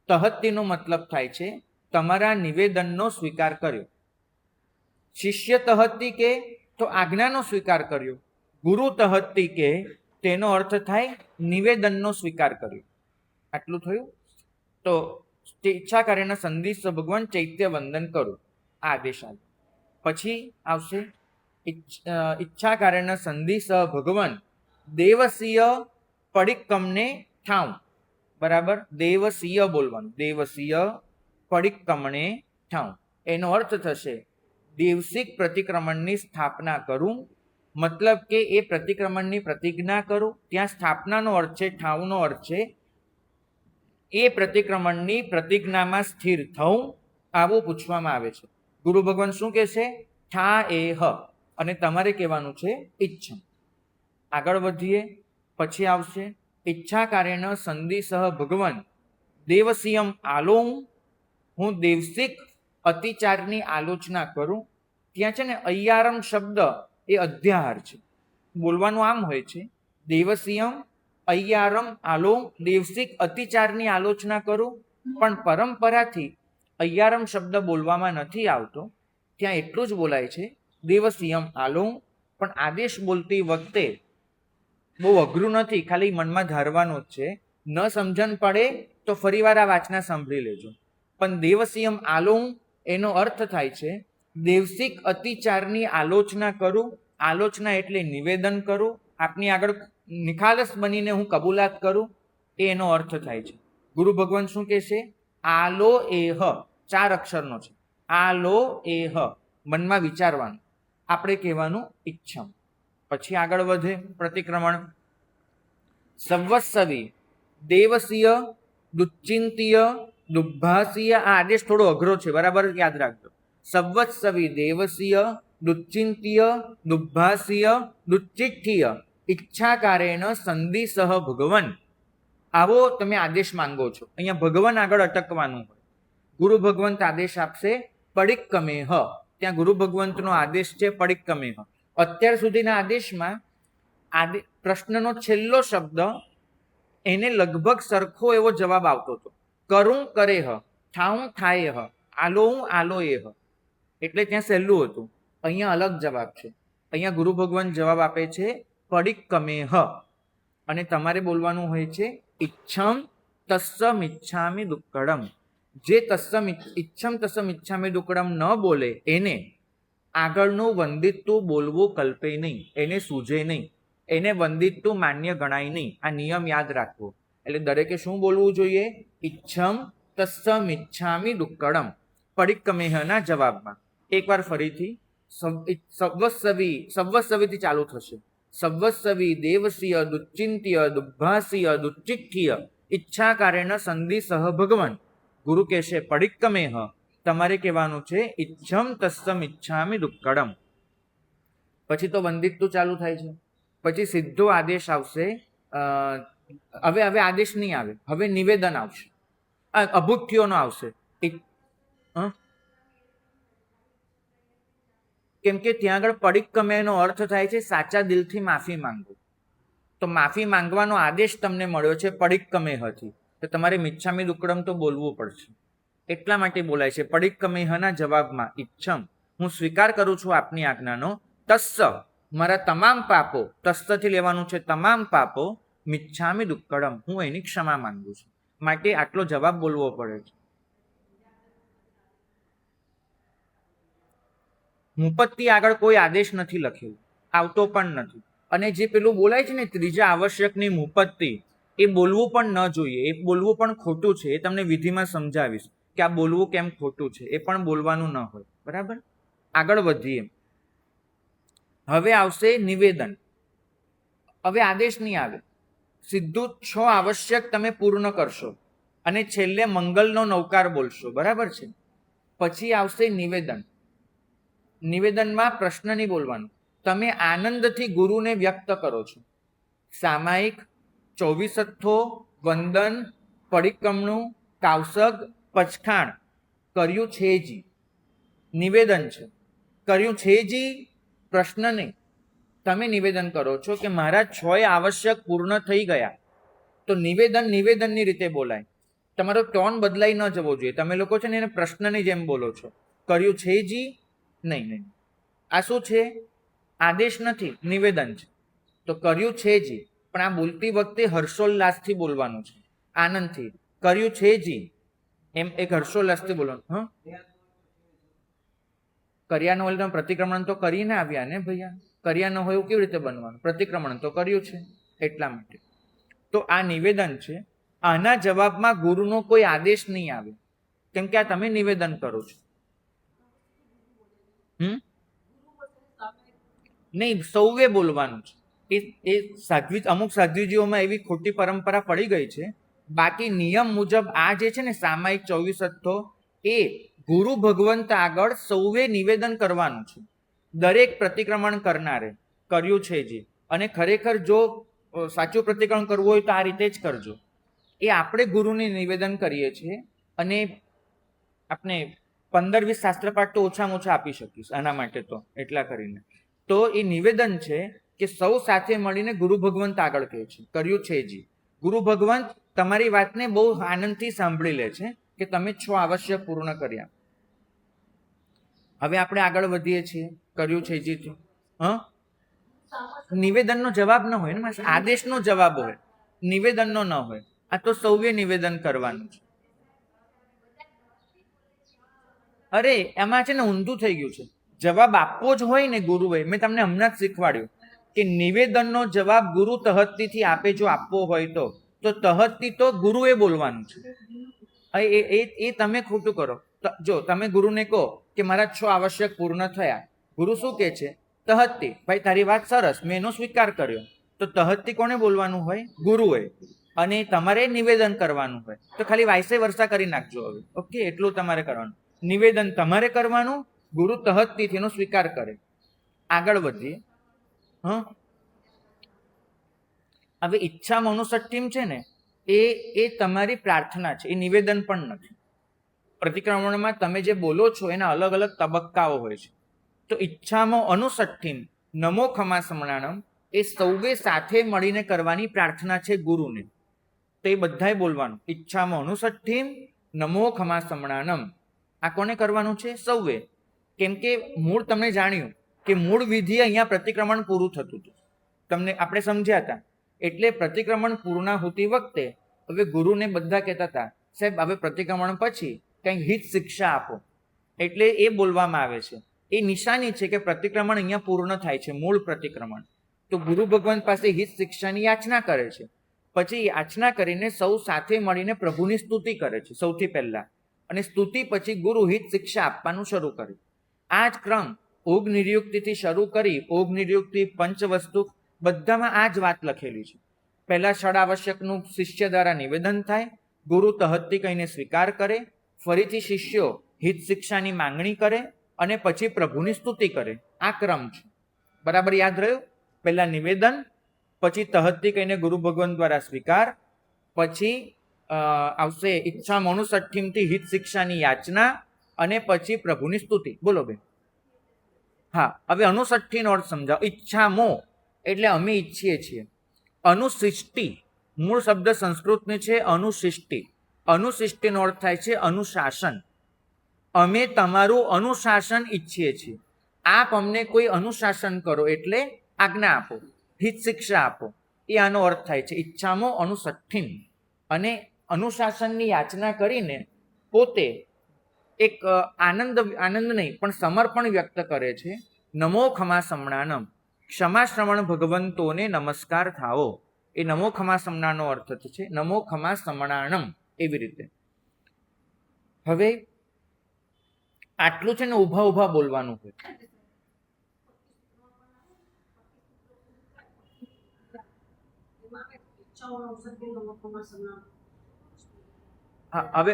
તહત્તીનો મતલબ થાય છે તમારા નિવેદનનો સ્વીકાર કર્યો. શિષ્ય તહત્તી કે તો આજ્ઞાનો સ્વીકાર કર્યો. ગુરુ તહત્તી કે તેનો અર્થ થાય નિવેદનનો સ્વીકાર કર્યો. આટલું થયું. તો ઈચ્છા કાર્યના સંધિ ભગવાન ચૈત્ય વંદન કરું, આ આદેશ આવે. પછી આવશે ઈચ્છા કાર્યના સંધિ ભગવાન દેવસીય પડિક્કમને ઠાઉ. બરાબર, દેવસીય બોલવાનું, દેવસીય પડિક્કમને ઠાઉ. એનો અર્થ થશે દેવસિક પ્રતિક્રમણની સ્થાપના કરું. મતલબ કે એ પ્રતિક્રમણની પ્રતિજ્ઞા કરું. ત્યાં સ્થાપનાનો અર્થ છે, ઠાઉનો અર્થ છે એ પ્રતિક્રમણની પ્રતિજ્ઞામાં સ્થિર થવું. આવું પૂછવામાં આવે છે. ગુરુ ભગવાન શું કહે છે? ઠા એ હ, અને તમારે કહેવાનું છે ઈચ્છમ. આગળ વધીએ. પછી આવશે ઈચ્છા કાર્યનો સંધિ સહ ભગવાન દેવસિયમ આલોમ. હું દેવસિક અતિચારની આલોચના કરું. ત્યાં છે ને અય્યારમ શબ્દ એ અધ્યાહાર છે. બોલવાનું આમ હોય છે, દેવસિયમ અય્યારમ આલો, દેવસિક અતિચારની આલોચના કરું. પણ પરંપરાથી અય્યારમ શબ્દ બોલવામાં નથી આવતો. ત્યાં એટલું જ બોલાય છે દેવસિયમ આલો. પણ આદેશ બોલતી વખતે બહુ અઘરું નથી, ખાલી મનમાં ધારવાનું જ છે. ન સમજણ પડે તો ફરીવાર આ વાચના સાંભળી લેજો. પણ દેવસિયમ આલો એનો અર્થ થાય છે દેવસિક અતિચારની આલોચના કરું. આલોચના એટલે નિવેદન કરું, આપની આગળ નિખાલસ બનીને હું કબૂલાત કરું, એનો અર્થ થાય છે. ગુરુ ભગવાન શું કહે છે? આલો એ હ, 4 અક્ષરનો છે. આલો એ હ, મનમાં વિચારવાનું, આપણે કહેવાનું ઈચ્છમ. પછી આગળ વધે પ્રતિક્રમણ. સંવત્સવી દેવસીય દુચ્ચિંતીય દુભાસીય. આ આદેશ થોડો અઘરો છે, બરાબર યાદ રાખજો. સંવત્સવી દેવસીય દુચ્ચિંતીય દુભાસીય દુચ્ચિઠ્ઠીય ઈચ્છાકારેણ સંધિ સહ ભગવન. આવો તમે આદેશ માંગો છો. અહીંયા ભગવાન આગળ અટકવાનું હોય. ગુરુ ભગવંત આદેશ આપશે પડિક્કમેહ. ત્યાં ગુરુ ભગવંતનો આદેશ છે પડિક્કમેહ. અત્યાર સુધીના આદેશમાં પ્રશ્નનો છેલ્લો શબ્દ એને લગભગ સરખો એવો જવાબ આવતો હતો. કરું કરેહ, ઠાઉં થાય હ, આલોઉં આલોએ હ. એટલે ત્યાં સહેલું હતું. અહીંયા અલગ જવાબ છે. અહીંયા ગુરુ ભગવાન જવાબ આપે છે પડિક્કમેહ, અને તમારે બોલવાનું હોય છે ઈચ્છમ તસ્સમ ઈચ્છામિ દુક્કડમ. જે તસ્સમ ઈચ્છમ તસ્સમ ઈચ્છામિ દુક્કડમ ન બોલે એને આગળનું વંદિતું બોલવું કલ્પે નહીં, એને સૂઝે નહીં, એને વંદિતું માન્ય ગણાય નહીં. આ નિયમ યાદ રાખવો. એટલે દરેકે શું બોલવું જોઈએ? ઈચ્છમ તસ્સમ ઈચ્છામિ દુક્કડમ, પડિક્કમેહના જવાબમાં. એકવાર ફરીથી સંવત્સવીથી ચાલુ થશે. સંવત્સવી દેવસીય દુચ્ચિંત્ય દુભાસીય દુચ્ચિઠ્ઠીય ઈચ્છાકારેણ સંધિ સહ ભગવાન. ગુરુ કહેશે પડિક્કમેહ, તમારે કહેવાનું છે ઈચ્છમ તસ્સમ ઈચ્છામિ દુક્કડમ. પછી તો વંદિતું ચાલુ થાય છે. પછી સીધો આદેશ આવશે. હવે આદેશ નહીં આવે, હવે નિવેદન આવશે. અભુઠ્ઠીઓનો આવશે. કેમ કે ત્યાં આગળ પડિક્કમેનો અર્થ થાય છે સાચા દિલથી માફી માંગવું. તો માફી માંગવાનો આદેશ તમને મળ્યો છે પડિક્કમેહથી, તો તમારે મિચ્છામિ દુક્કડમ તો બોલવું પડશે. એટલા માટે બોલાય છે પડિક્કમેહના જવાબમાં ઈચ્છમ, હું સ્વીકાર કરું છું આપની આજ્ઞાનો. તસ્સ, મારા તમામ પાપો, તસ્સથી લેવાનું છે તમામ પાપો, મિચ્છામિ દુક્કડમ, હું એની ક્ષમા માંગુ છું. માટે આટલો જવાબ બોલવો પડે છે. મુપત્તિ આગળ કોઈ આદેશ નથી લખેલો, આવતો પણ નથી. અને જે પેલું બોલાય છે ને ત્રીજા આવશ્યકની મુપત્તિ, એ બોલવું પણ ન જોઈએ. એ બોલવું પણ ખોટું છે. એ તમને વિધિમાં સમજાવીશ કે આ બોલવું કેમ ખોટું છે. એ પણ બોલવાનું ન હોય. બરાબર, આગળ વધીએ. હવે આવશે નિવેદન. હવે આદેશ નહીં આવે, સીધું 6 આવશ્યક તમે પૂર્ણ કરશો અને છેલ્લે મંગલનો નવકાર બોલશો, બરાબર છે. પછી આવશે નિવેદન. નિવેદનમાં પ્રશ્ન નહીં બોલવાનો, તમે આનંદથી ગુરુને વ્યક્ત કરો છો. સામાયિક, ચોવીસથ્થો, વંદન, પરિક્રમણું, કાવસગ, પચખાણ, કર્યું છે જી. નિવેદન છે, કર્યું છે જી, પ્રશ્ન નહીં. તમે નિવેદન કરો છો કે મારા 6 આવશ્યક પૂર્ણ થઈ ગયા. તો નિવેદન નિવેદનની રીતે બોલાય. તમારો ટોન બદલાઈ ન જવો જોઈએ. તમે લોકો છે ને એને પ્રશ્નની જેમ બોલો છો. કર્યું છે જી, નહીં નહીં. આ શું છે? આદેશ નથી, નિવેદન છે. તો કર્યું છે જી, પણ આ બોલતી વખતે હર્ષોલ્લાસથી બોલવાનું છે, આનંદથી. કર્યું છે જી એમ એક હર્ષોલ્લાસથી બોલવાનું. હા, કર્યા ન હોય તો પ્રતિક્રમણ તો કરીને આવ્યા ને ભૈયા. કર્યા ન હોય એવું કેવી રીતે બનવાનું? પ્રતિક્રમણ તો કર્યું છે એટલા માટે. તો આ નિવેદન છે. આના જવાબમાં ગુરુનો કોઈ આદેશ નહીં આવે, કેમ કે આ તમે નિવેદન કરો છો. નહીં, સૌએ બોલવાનું છે. એ સાધ્વી, અમુક સાધ્વીજીઓમાં એવી ખોટી પરંપરા પડી ગઈ છે. બાકી નિયમ મુજબ આ જે છે ને સામાયિક, ચોવીસથ્થો, એ ગુરુ ભગવંત આગળ સૌએ નિવેદન કરવાનું છે. દરેક પ્રતિક્રમણ કરનારે કર્યું છે જી. અને ખરેખર જો સાચું પ્રતિક્રમણ કરવું હોય તો આ રીતે જ કરજો. એ આપણે ગુરુને નિવેદન કરીએ છીએ અને આપણે 15-20 શાસ્ત્રપાઠ તો ઓછામાં ઓછા આપી શકીશ આના માટે તો, એટલા કરીને. તો એ નિવેદન છે કે સૌ સાથે મળીને ગુરુ ભગવંત આગળ કહે છે કર્યું છે જી. ગુરુ ભગવંત તમારી વાતને બહુ આનંદથી સાંભળી લે છે કે તમે 6 આવશ્યક પૂર્ણ કર્યા. હવે આપણે આગળ વધીએ છીએ. કર્યું છે જી. હા, નિવેદનનો જવાબ ન હોય ને, આદેશનો જવાબ હોય, નિવેદનનો ન હોય. આ તો સૌએ નિવેદન કરવાનું છે. અરે એમાં છે ને ઊંધું થઈ ગયું છે. જવાબ આપવો જ હોય ને ગુરુએ, મેં તમને હમણાં જ શીખવાડ્યું કે નિવેદનનો જવાબ ગુરુ તહત્તીથી આપે. જો આપવો હોય તો તહત્તી તો ગુરુએ બોલવાનું છે. એ તમે ખોટું કરો. જો તમે ગુરુને કહો કે મારા 6 આવશ્યક પૂર્ણ થયા, ગુરુ શું કહે છે? તહત્તી, ભાઈ તારી વાત સરસ, મેં એનો સ્વીકાર કર્યો. તો તહત્તી કોને બોલવાનું હોય? ગુરુએ. અને તમારે નિવેદન કરવાનું હોય તો ખાલી વાયસે વર્ષા કરી નાખજો હવે. ઓકે, એટલું તમારે કરવાનું. નિવેદન તમારે કરવાનું, ગુરુ તહત્તીથી એનો સ્વીકાર કરે. આગળ વધીએ. હા, હવે ઈચ્છા મનુષઠ્ઠીમ છે ને, એ તમારી પ્રાર્થના છે, એ નિવેદન પણ નથી. પ્રતિક્રમણમાં તમે જે બોલો છો એના અલગ અલગ તબક્કાઓ હોય છે. તો ઈચ્છામાં અનુષઠ્ઠીમ નમો ખમા સમણાનમ, એ સૌએ સાથે મળીને કરવાની પ્રાર્થના છે ગુરુને. તો એ બધાએ બોલવાનું. ઈચ્છામાં અનુષઠ્ઠીમ નમો ખમા સમણાનમ. આ કોને કરવાનું છે? સૌએ. કેમ કે મૂળ તમને જાણ્યું કે મૂળ વિધિ અહીંયા પ્રતિક્રમણ પૂરું થતું હતું, તમને આપણે સમજ્યા હતા. એટલે પ્રતિક્રમણ પૂર્ણાહુતિ વખતે હવે ગુરુને બધા કહેતા હતા, સાહેબ હવે પ્રતિક્રમણ પછી કંઈક હિત શિક્ષા આપો. એટલે એ બોલવામાં આવે છે. એ નિશાની છે કે પ્રતિક્રમણ અહીંયા પૂર્ણ થાય છે, મૂળ પ્રતિક્રમણ. તો ગુરુ ભગવાન પાસે હિત શિક્ષાની યાચના કરે છે. પછી યાચના કરીને સૌ સાથે મળીને પ્રભુની સ્તુતિ કરે છે સૌથી પહેલા. અને સ્તુતિ પછી ગુરુ હિત શિક્ષા આપવાનું શરૂ કરે. આ જ ક્રમ ઓગ નિર્યુક્તિથી શરૂ કરી ઓગ નિર્યુક્તિ, પંચવસ્તુ, બધામાં આ જ વાત લખેલી છે. પહેલા ષડાવશ્યકનું શિષ્ય દ્વારા નિવેદન થાય, ગુરુ તહત્તી કહીને સ્વીકાર કરે, ફરીથી શિષ્યો હિત શિક્ષાની માંગણી કરે અને પછી પ્રભુની સ્તુતિ કરે. આ ક્રમ છે. બરાબર યાદ રહ્યું? પહેલા નિવેદન, પછી તહત્તી કહીને ગુરુ ભગવાન દ્વારા સ્વીકાર, પછી આવશે ઈચ્છા મનુષઠ્ઠીમથી હિત શિક્ષાની યાચના અને પછી પ્રભુની સ્તુતિ. બોલો બેન. હા, હવે અનુષઠ્ઠીનો અર્થ સમજાવો. ઈચ્છામો એટલે અમે ઈચ્છીએ છીએ. અનુશિષ્ટિ મૂળ શબ્દ સંસ્કૃતની છે અનુશિષ્ટિ. અનુશિષ્ટિનો અર્થ થાય છે અનુશાસન. અમે તમારું અનુશાસન ઈચ્છીએ છીએ. આપ અમને કોઈ અનુશાસન કરો એટલે આજ્ઞા આપો, હિત શિક્ષા આપો. એ આનો અર્થ થાય છે ઈચ્છામો અનુષઠ્ઠીમ. અને અનુશાસનની યાચના કરીને પોતે એક આનંદ નહીં પણ સમર્પણ વ્યક્ત કરે છે. નમો ખમા સમણાનમ, ક્ષમા શ્રવણ ભગવંતોને નમસ્કાર થાઓ. એ નમો ખમા સમણાનો અર્થ છે નમો ખમા સમણાનમ. એવી રીતે હવે આટલું છે ને ઊભા ઊભા બોલવાનું હોય. હા, હવે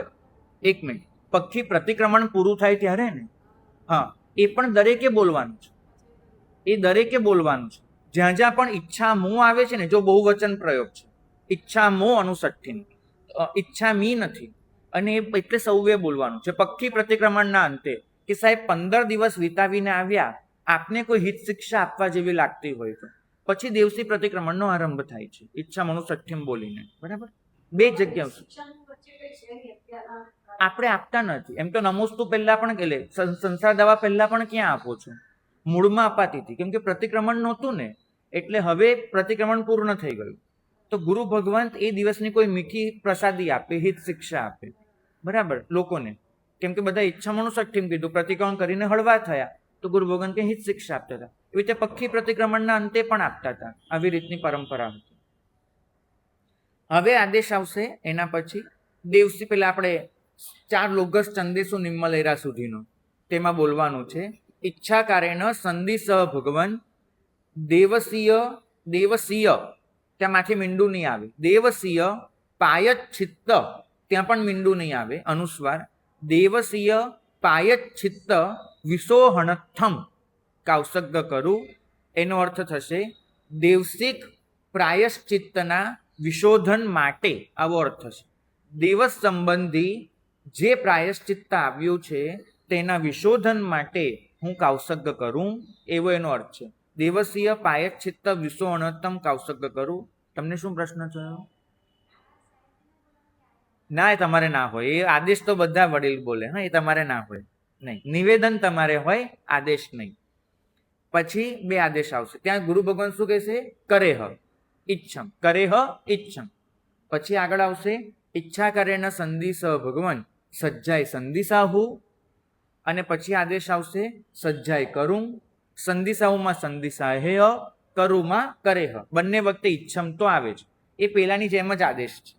એક મિનિટ, પક્ષી પ્રતિક્રમણ પૂરું થાય ત્યારે ને, હા, એ પણ દરેકે બોલવાનું છે. એ દરેકે બોલવાનું છે. જ્યાં જ્યાં પણ ઈચ્છા મો આવે છે ને, જો બહુવચન પ્રયોગ છે, ઈચ્છા મો અનુસઠ્ઠી, ઈચ્છા મી નથી, અને એટલે સૌએ બોલવાનું છે. પક્ષી પ્રતિક્રમણના અંતે કે સાહેબ 15 દિવસ વિતાવીને આવ્યા, આપને કોઈ હિત શિક્ષા આપવા જેવી લાગતી હોય તો પછી દેવસી પ્રતિક્રમણનો આરંભ થાય છે, ઈચ્છા મનુસઠ્ઠીમ બોલીને. બરાબર, બે જગ્યા આપણે આપતા નથી. એમ તો નમોસ્તુ પહેલા પણ કે સંસાર દવા પહેલા પણ ક્યાં આપો છો? મૂળમાં અપાતી હતી, કેમ કે પ્રતિક્રમણ નહોતું ને, એટલે હવે પ્રતિક્રમણ પૂર્ણ થઈ ગયું. તો ગુરુ ભગવાન એ દિવસની કોઈ મીઠી પ્રસાદી આપે, હિત શિક્ષા આપે, બરાબર, લોકોને. કેમ કે બધા ઈચ્છા મનુસઠ્ઠીમ કીધું, પ્રતિક્રમણ કરીને હળવા થયા, તો ગુરુ ભગવાન કે હિત શિક્ષા આપતા હતા. એવી રીતે પક્ષી પ્રતિક્રમણના અંતે પણ આપતા હતા. આવી રીતની પરંપરા હતી. હવે આદેશ આવશે એના પછી દેવસી, પેલા આપણે 4 લોગસ ચંદેસુ નિમ્મલેરા સુધીનો, તેમાં બોલવાનું છે. ઈચ્છા કારેણ સંધિ સહ ભગવાન દેવસીય, દેવસીય ત્યાં માથે મીંડું નહીં આવે, દેવસીય પાયચ્છિત્ત ત્યાં પણ મીંડું નહીં આવે, અનુસ્વાર. દેવસીય પાયચ્છિત્ત વિશોહણથમ કાવસગ્ગ કરું. એનો અર્થ થશે દેવસિક પ્રાયશ્ચિત્તના વિશોધન માટે, આવો અર્થ થશે. દિવસ સંબંધી જે પ્રાયશ્ચિત્ત આવ્યું છે તેના વિશોધન માટે હું કાવસગ્ગ કરું, એવો એનો અર્થ છે. દેવસીય પાયચ્છિત્ત વિશોહણતમ કાવસગ્ગ કરું. તમને શું પ્રશ્ન છે? ના, એ તમારે ના હોય. એ આદેશ તો બધા વડીલ બોલે, હા, એ તમારે ના હોય. નહીં, નિવેદન તમારે હોય, આદેશ નહીં. પછી 2 આદેશ આવશે. ત્યાં ગુરુ ભગવાન શું કહેશે? કરેહ ઈચ્છમ, કરેહ ઈચ્છમ. પછી આગળ આવશે ઈચ્છા કરેન સંધિ સહ ભગવાન સજ્જાય સંધિસાહુ, અને પછી આદેશ આવશે સજ્જાય કરું. સંધિસાહુમાં સંધિસાહેય, કરુમાં કરેહ. બંને વખતે ઈચ્છમ તો આવે છે, એ પેલાની જેમ જ આદેશ છે.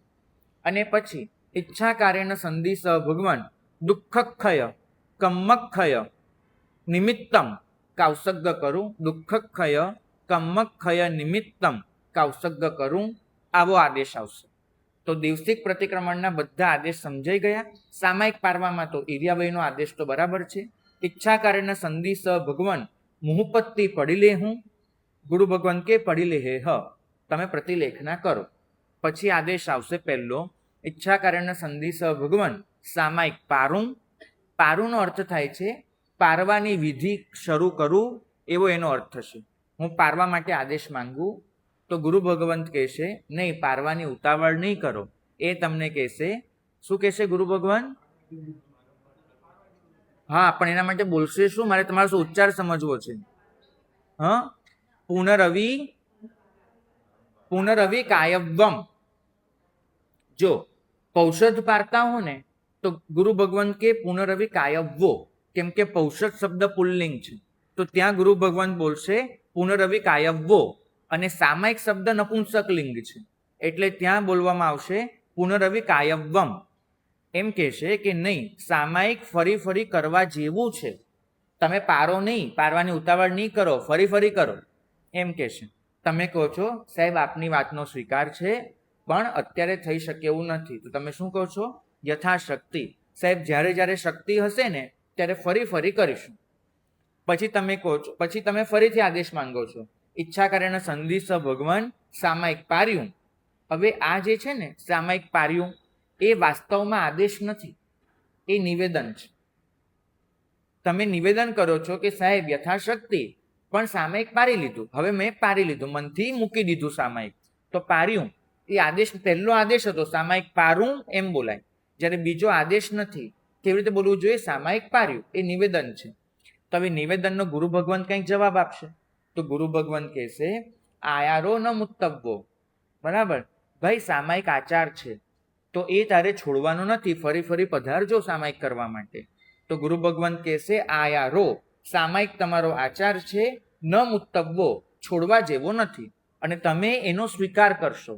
અને પછી ઈચ્છા કાર્યન સંધિ સહ ભગવાન દુઃખક્ષય કમ્મક્ષય નિમિત્તમ કાવસગ્ગ કરું. દુઃખક્ષય કમ્મક્ષય નિમિત્તમ કાવસગ્ગ કરું, આવો આદેશ આવશે. તો દિવસિક પ્રતિક્રમણના બધા આદેશ સમજાઈ ગયા. સામાયિક પારવામાં તો ઈર્યાભાઈનો આદેશ તો બરાબર છે. ઈચ્છા કાર્યના સંધિ સ ભગવાન મુહપત્તિ પડી લે હું, ગુરુ ભગવાન કે પડી લે હે હ, તમે પ્રતિલેખના કરો. પછી આદેશ આવશે પહેલો, ઈચ્છા કાર્યના સંધિ સ ભગવાન સામાયિક પારું. પારુંનો અર્થ થાય છે પારવાની વિધિ શરૂ કરું, એવો એનો અર્થ થશે. હું પારવા માટે આદેશ માંગુ, તો ગુરુ ભગવંત કહેશે નહીં, પારવાની ઉતાવળ નહીં કરો. એ તમને કહેશે, શું કહેશે ગુરુ ભગવાન? હા, પણ એના માટે બોલશે શું? મારે તમારો શું ઉચ્ચાર સમજવો છે. હા, પુનરવિ કાયવમ. જો પૌષધ પારતા હો ને, તો ગુરુ ભગવાન કે પુનરવિ કાયવો, કેમ કે પૌષધ શબ્દ પુલ્લિંગ છે, તો ત્યાં ગુરુ ભગવાન બોલશે પુનરવિ કાયવો. અને સામાયિક શબ્દ નપુંસક લિંગ છે, એટલે ત્યાં બોલવામાં આવશે પુનરવિ કાયવમ. એમ કહેશે કે નહીં, સામાયિક ફરી ફરી કરવા જેવું છે, તમે પારો નહીં, પારવાની ઉતાવળ નહીં કરો, ફરી ફરી કરો, એમ કહેશે. તમે કહો છો સાહેબ આપની વાતનો સ્વીકાર છે, પણ અત્યારે થઈ શકે એવું નથી, તો તમે શું કહો છો? યથાશક્તિ. સાહેબ જ્યારે જ્યારે શક્તિ હશે ને ત્યારે ફરી ફરી કરીશું. પછી તમે કહો છો, પછી તમે ફરીથી આદેશ માંગો છો, ઈચ્છા કરીને સંધિ સ ભગવાન સામાયિક પાર્યું. હવે આ જે છે ને સામાયિક પાર્યું, એ વાસ્તવમાં આદેશ નથી, એ નિવેદન છે. તમે નિવેદન કરો છો કે સાહેબ યથાશક્તિ, પણ સામાયિક પારી લીધું. હવે મેં પારી લીધું, મનથી મૂકી દીધું સામાયિક, તો પાર્યું. એ આદેશ, પહેલો આદેશ હતો સામાયિક પારું, એમ બોલાય. જ્યારે બીજો આદેશ નથી, કેવી રીતે બોલવું જોઈએ? સામાયિક પાર્યું, એ નિવેદન છે. તો હવે નિવેદનનો ગુરુ ભગવાન કંઈક જવાબ આપશે, તો ગુરુ ભગવાન કહેશે આયારો ન મુત્તવ્વો. બરાબર, ભાઈ સામાયિક આચાર છે, તો એ તારે છોડવાનો નથી, ફરી ફરી પધારજો સામાયિક કરવા માટે. તો ગુરુ ભગવાન કહેશે આયારો, સામાયિક તમારો આચાર છે, ન મુત્તવ્વો, છોડવા જેવો નથી, અને તમે એનો સ્વીકાર કરશો.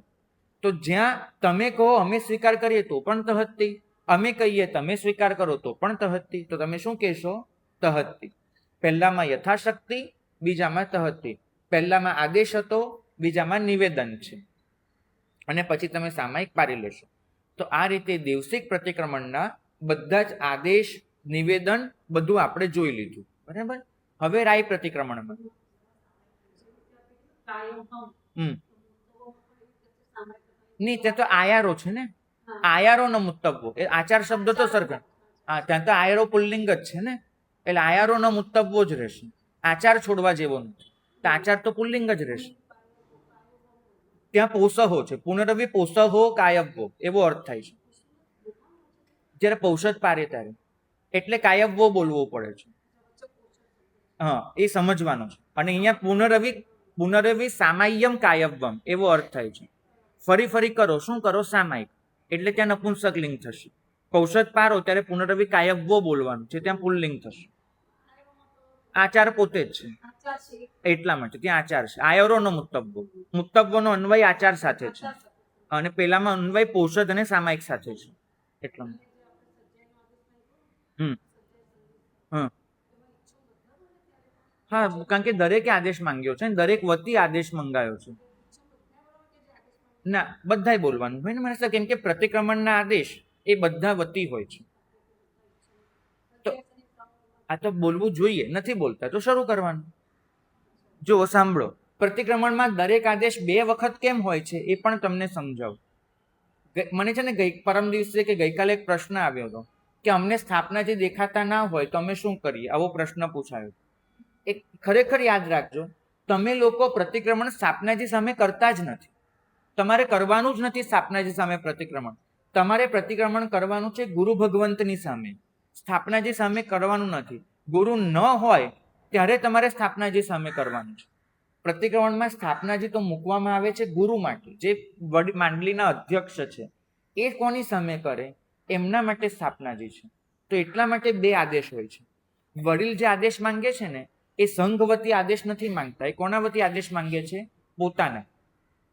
તો જ્યાં તમે કહો અમે સ્વીકાર કરીએ તો પણ તહત્તી, અમે કહીએ તમે સ્વીકાર કરો તો પણ તહત્તી. તો તમે શું કહેશો? તહત્તી. પહેલામાં યથાશક્તિ, બીજામાં તહત્તી. પહેલામાં આદેશ હતો, બીજામાં નિવેદન છે. અને પછી તમે સામાયિક પાડી લેશો. તો આ રીતે દેવસિક પ્રતિક્રમણના બધા જ આદેશ, નિવેદન બધું આપણે જોઈ લીધું. બરાબર. હવે રાય પ્રતિક્રમણમાં નહીં, ત્યાં તો આયારો છે ને, આયારો ન મુત્તબ્બો. એ આચાર શબ્દ તો સરખા. હા, ત્યાં તો આયારો પુલ્લિંગ જ છે ને, એટલે આયારો ન મુત્તબ્બો જ રહેશે. આચાર છોડવા જેવો નથી. તો આચાર તો પુલ્લિંગ જ રહેશે. ત્યાં પોષહો છે, પુનરવિ પોષહો કાયવ્વો એવો અર્થ થાય છે. જયારે પૌષધ પારે ત્યારે એટલે કાયવ્વો બોલવો પડે છે. હા, એ સમજવાનો છે. અને અહીંયા પુનરવિ સામાય્યમ કાયવ્વમ એવો અર્થ થાય છે. ફરી ફરી કરો, શું કરો? સામાયિક. એટલે ત્યાં નપુંસકલિંગ થશે. પૌષધ પારો ત્યારે પુનરવિ કાયવ્વો બોલવાનું છે, ત્યાં પુલ્લિંગ થશે. આચાર પોતે જ છે એટલા માટે ત્યાં આચાર છે. આયરો નો મુત્તબ્બો, મુત્તબ્બો નો અન્વય આચાર સાથે છે, અને પેલામાં અન્વય પૌષધ અને સામાયિક સાથે છે. એટલા હા, કારણ કે દરેકે આદેશ માંગ્યો છે, દરેક વતી આદેશ મંગાયો છે. ના, બધાય બોલવાનું હોય ને મને, કેમ કે પ્રતિક્રમણના આદેશ એ બધા વતી હોય છે. તો આ તો બોલવું જોઈએ, નથી બોલતા તો શરૂ કરવાનું. જો સાંભળો, પ્રતિક્રમણમાં દરેક આદેશ 2 વખત કેમ હોય છે એ પણ તમને સમજાવું. મને છે ને પરમ દિવસે કે ગઈકાલે એક પ્રશ્ન આવ્યો હતો કે અમને સ્થાપનાજી દેખાતા ના હોય તો અમે શું કરીએ, આવો પ્રશ્ન પૂછાયો. એ ખરેખર યાદ રાખજો, તમે લોકો પ્રતિક્રમણ સ્થાપનાજી સામે કરતા જ નથી. તમારે કરવાનું જ નથી સ્થાપનાજી સામે પ્રતિક્રમણ. તમારે પ્રતિક્રમણ કરવાનું છે ગુરુ ભગવંતની સામે, સ્થાપનાજી સામે કરવાનું નથી. ગુરુ ન હોય ત્યારે તમારે સ્થાપનાજી સામે કરવાનું છે. પ્રતિક્રમણમાં સ્થાપનાજી તો મૂકવામાં આવે છે ગુરુ માટે, જે માંડલીના અધ્યક્ષ છે. એ કોની સામે કરે? એમના માટે સ્થાપનાજી છે. તો એટલા માટે 2 આદેશ હોય છે. વડીલ જે આદેશ માંગે છે ને એ સંઘ વતી આદેશ નથી માંગતા. એ કોના વતી આદેશ માંગે છે? પોતાના.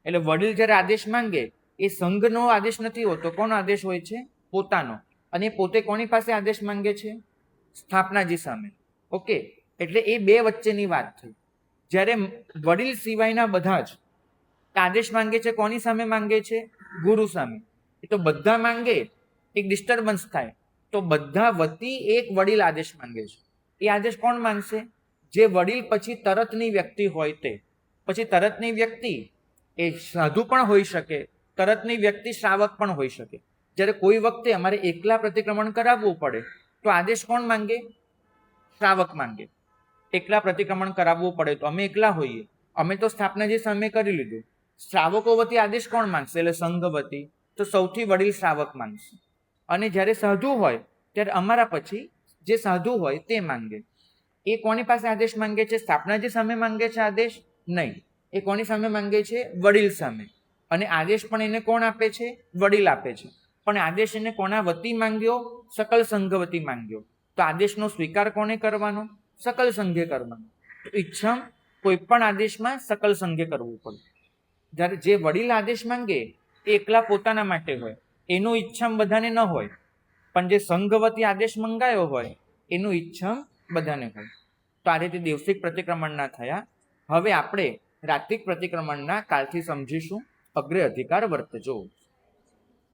એટલે વડીલ જયારે આદેશ માંગે એ સંઘનો આદેશ નથી હોતો. કોનો આદેશ હોય છે? પોતાનો. અને પોતે કોની પાસે આદેશ માંગે છે? સ્થાપનાજી સામે. ઓકે, એટલે એ 2 વચ્ચેની વાત થઈ. જ્યારે વડીલ સિવાયના બધા જ આદેશ માંગે છે, કોની સામે માંગે છે? ગુરુ સામે. એ તો બધા માંગે, એક ડિસ્ટર્બન્સ થાય, તો બધા વતી એક વડીલ આદેશ માંગે છે. એ આદેશ કોણ માંગશે? જે વડીલ પછી તરતની વ્યક્તિ હોય તે. પછી તરતની વ્યક્તિ એ સાધુ પણ હોઈ શકે, તરતની વ્યક્તિ શ્રાવક પણ હોઈ શકે. જ્યારે કોઈ વખતે અમારે એકલા પ્રતિક્રમણ કરાવવું પડે તો આદેશ કોણ માંગે? શ્રાવક માંગે. એકલા પ્રતિક્રમણ કરાવવું પડે તો અમે એકલા હોઈએ, અમે તો સ્થાપનાજી સામે કરી લીધું. શ્રાવકો વતી આદેશ કોણ માંગશે? એટલે સંઘ વતી. તો સૌથી વડીલ શ્રાવક માંગશે. અને જ્યારે સાધુ હોય ત્યારે અમારા પછી જે સાધુ હોય તે માંગે. એ કોની પાસે આદેશ માંગે છે? સ્થાપનાજી સામે માંગે છે આદેશ? નહીં, એ કોની સામે માંગે છે? વડીલ સામે. અને આદેશ પણ એને કોણ આપે છે? વડીલ આપે છે. પણ આદેશ એને કોના વતી માંગ્યો? સકલ સંઘ વતી માંગ્યો. તો આદેશનો સ્વીકાર કોને કરવાનો? સકલ સંઘે કરવાનો. તો ઈચ્છમ કોઈ પણ આદેશમાં સકલ સંઘે કરવું પડે. જ્યારે જે વડીલ આદેશ માંગે એ એકલા પોતાના માટે હોય, એનું ઈચ્છમ બધાને ન હોય. પણ જે સંઘ વતી આદેશ મંગાયો હોય એનું ઈચ્છમ બધાને હોય. તો આ રીતે દેવસિક પ્રતિક્રમણના થયા. હવે આપણે રાત્રિક પ્રતિક્રમણના કાલથી સમજીશું. અગ્રે અધિકાર વર્તજો.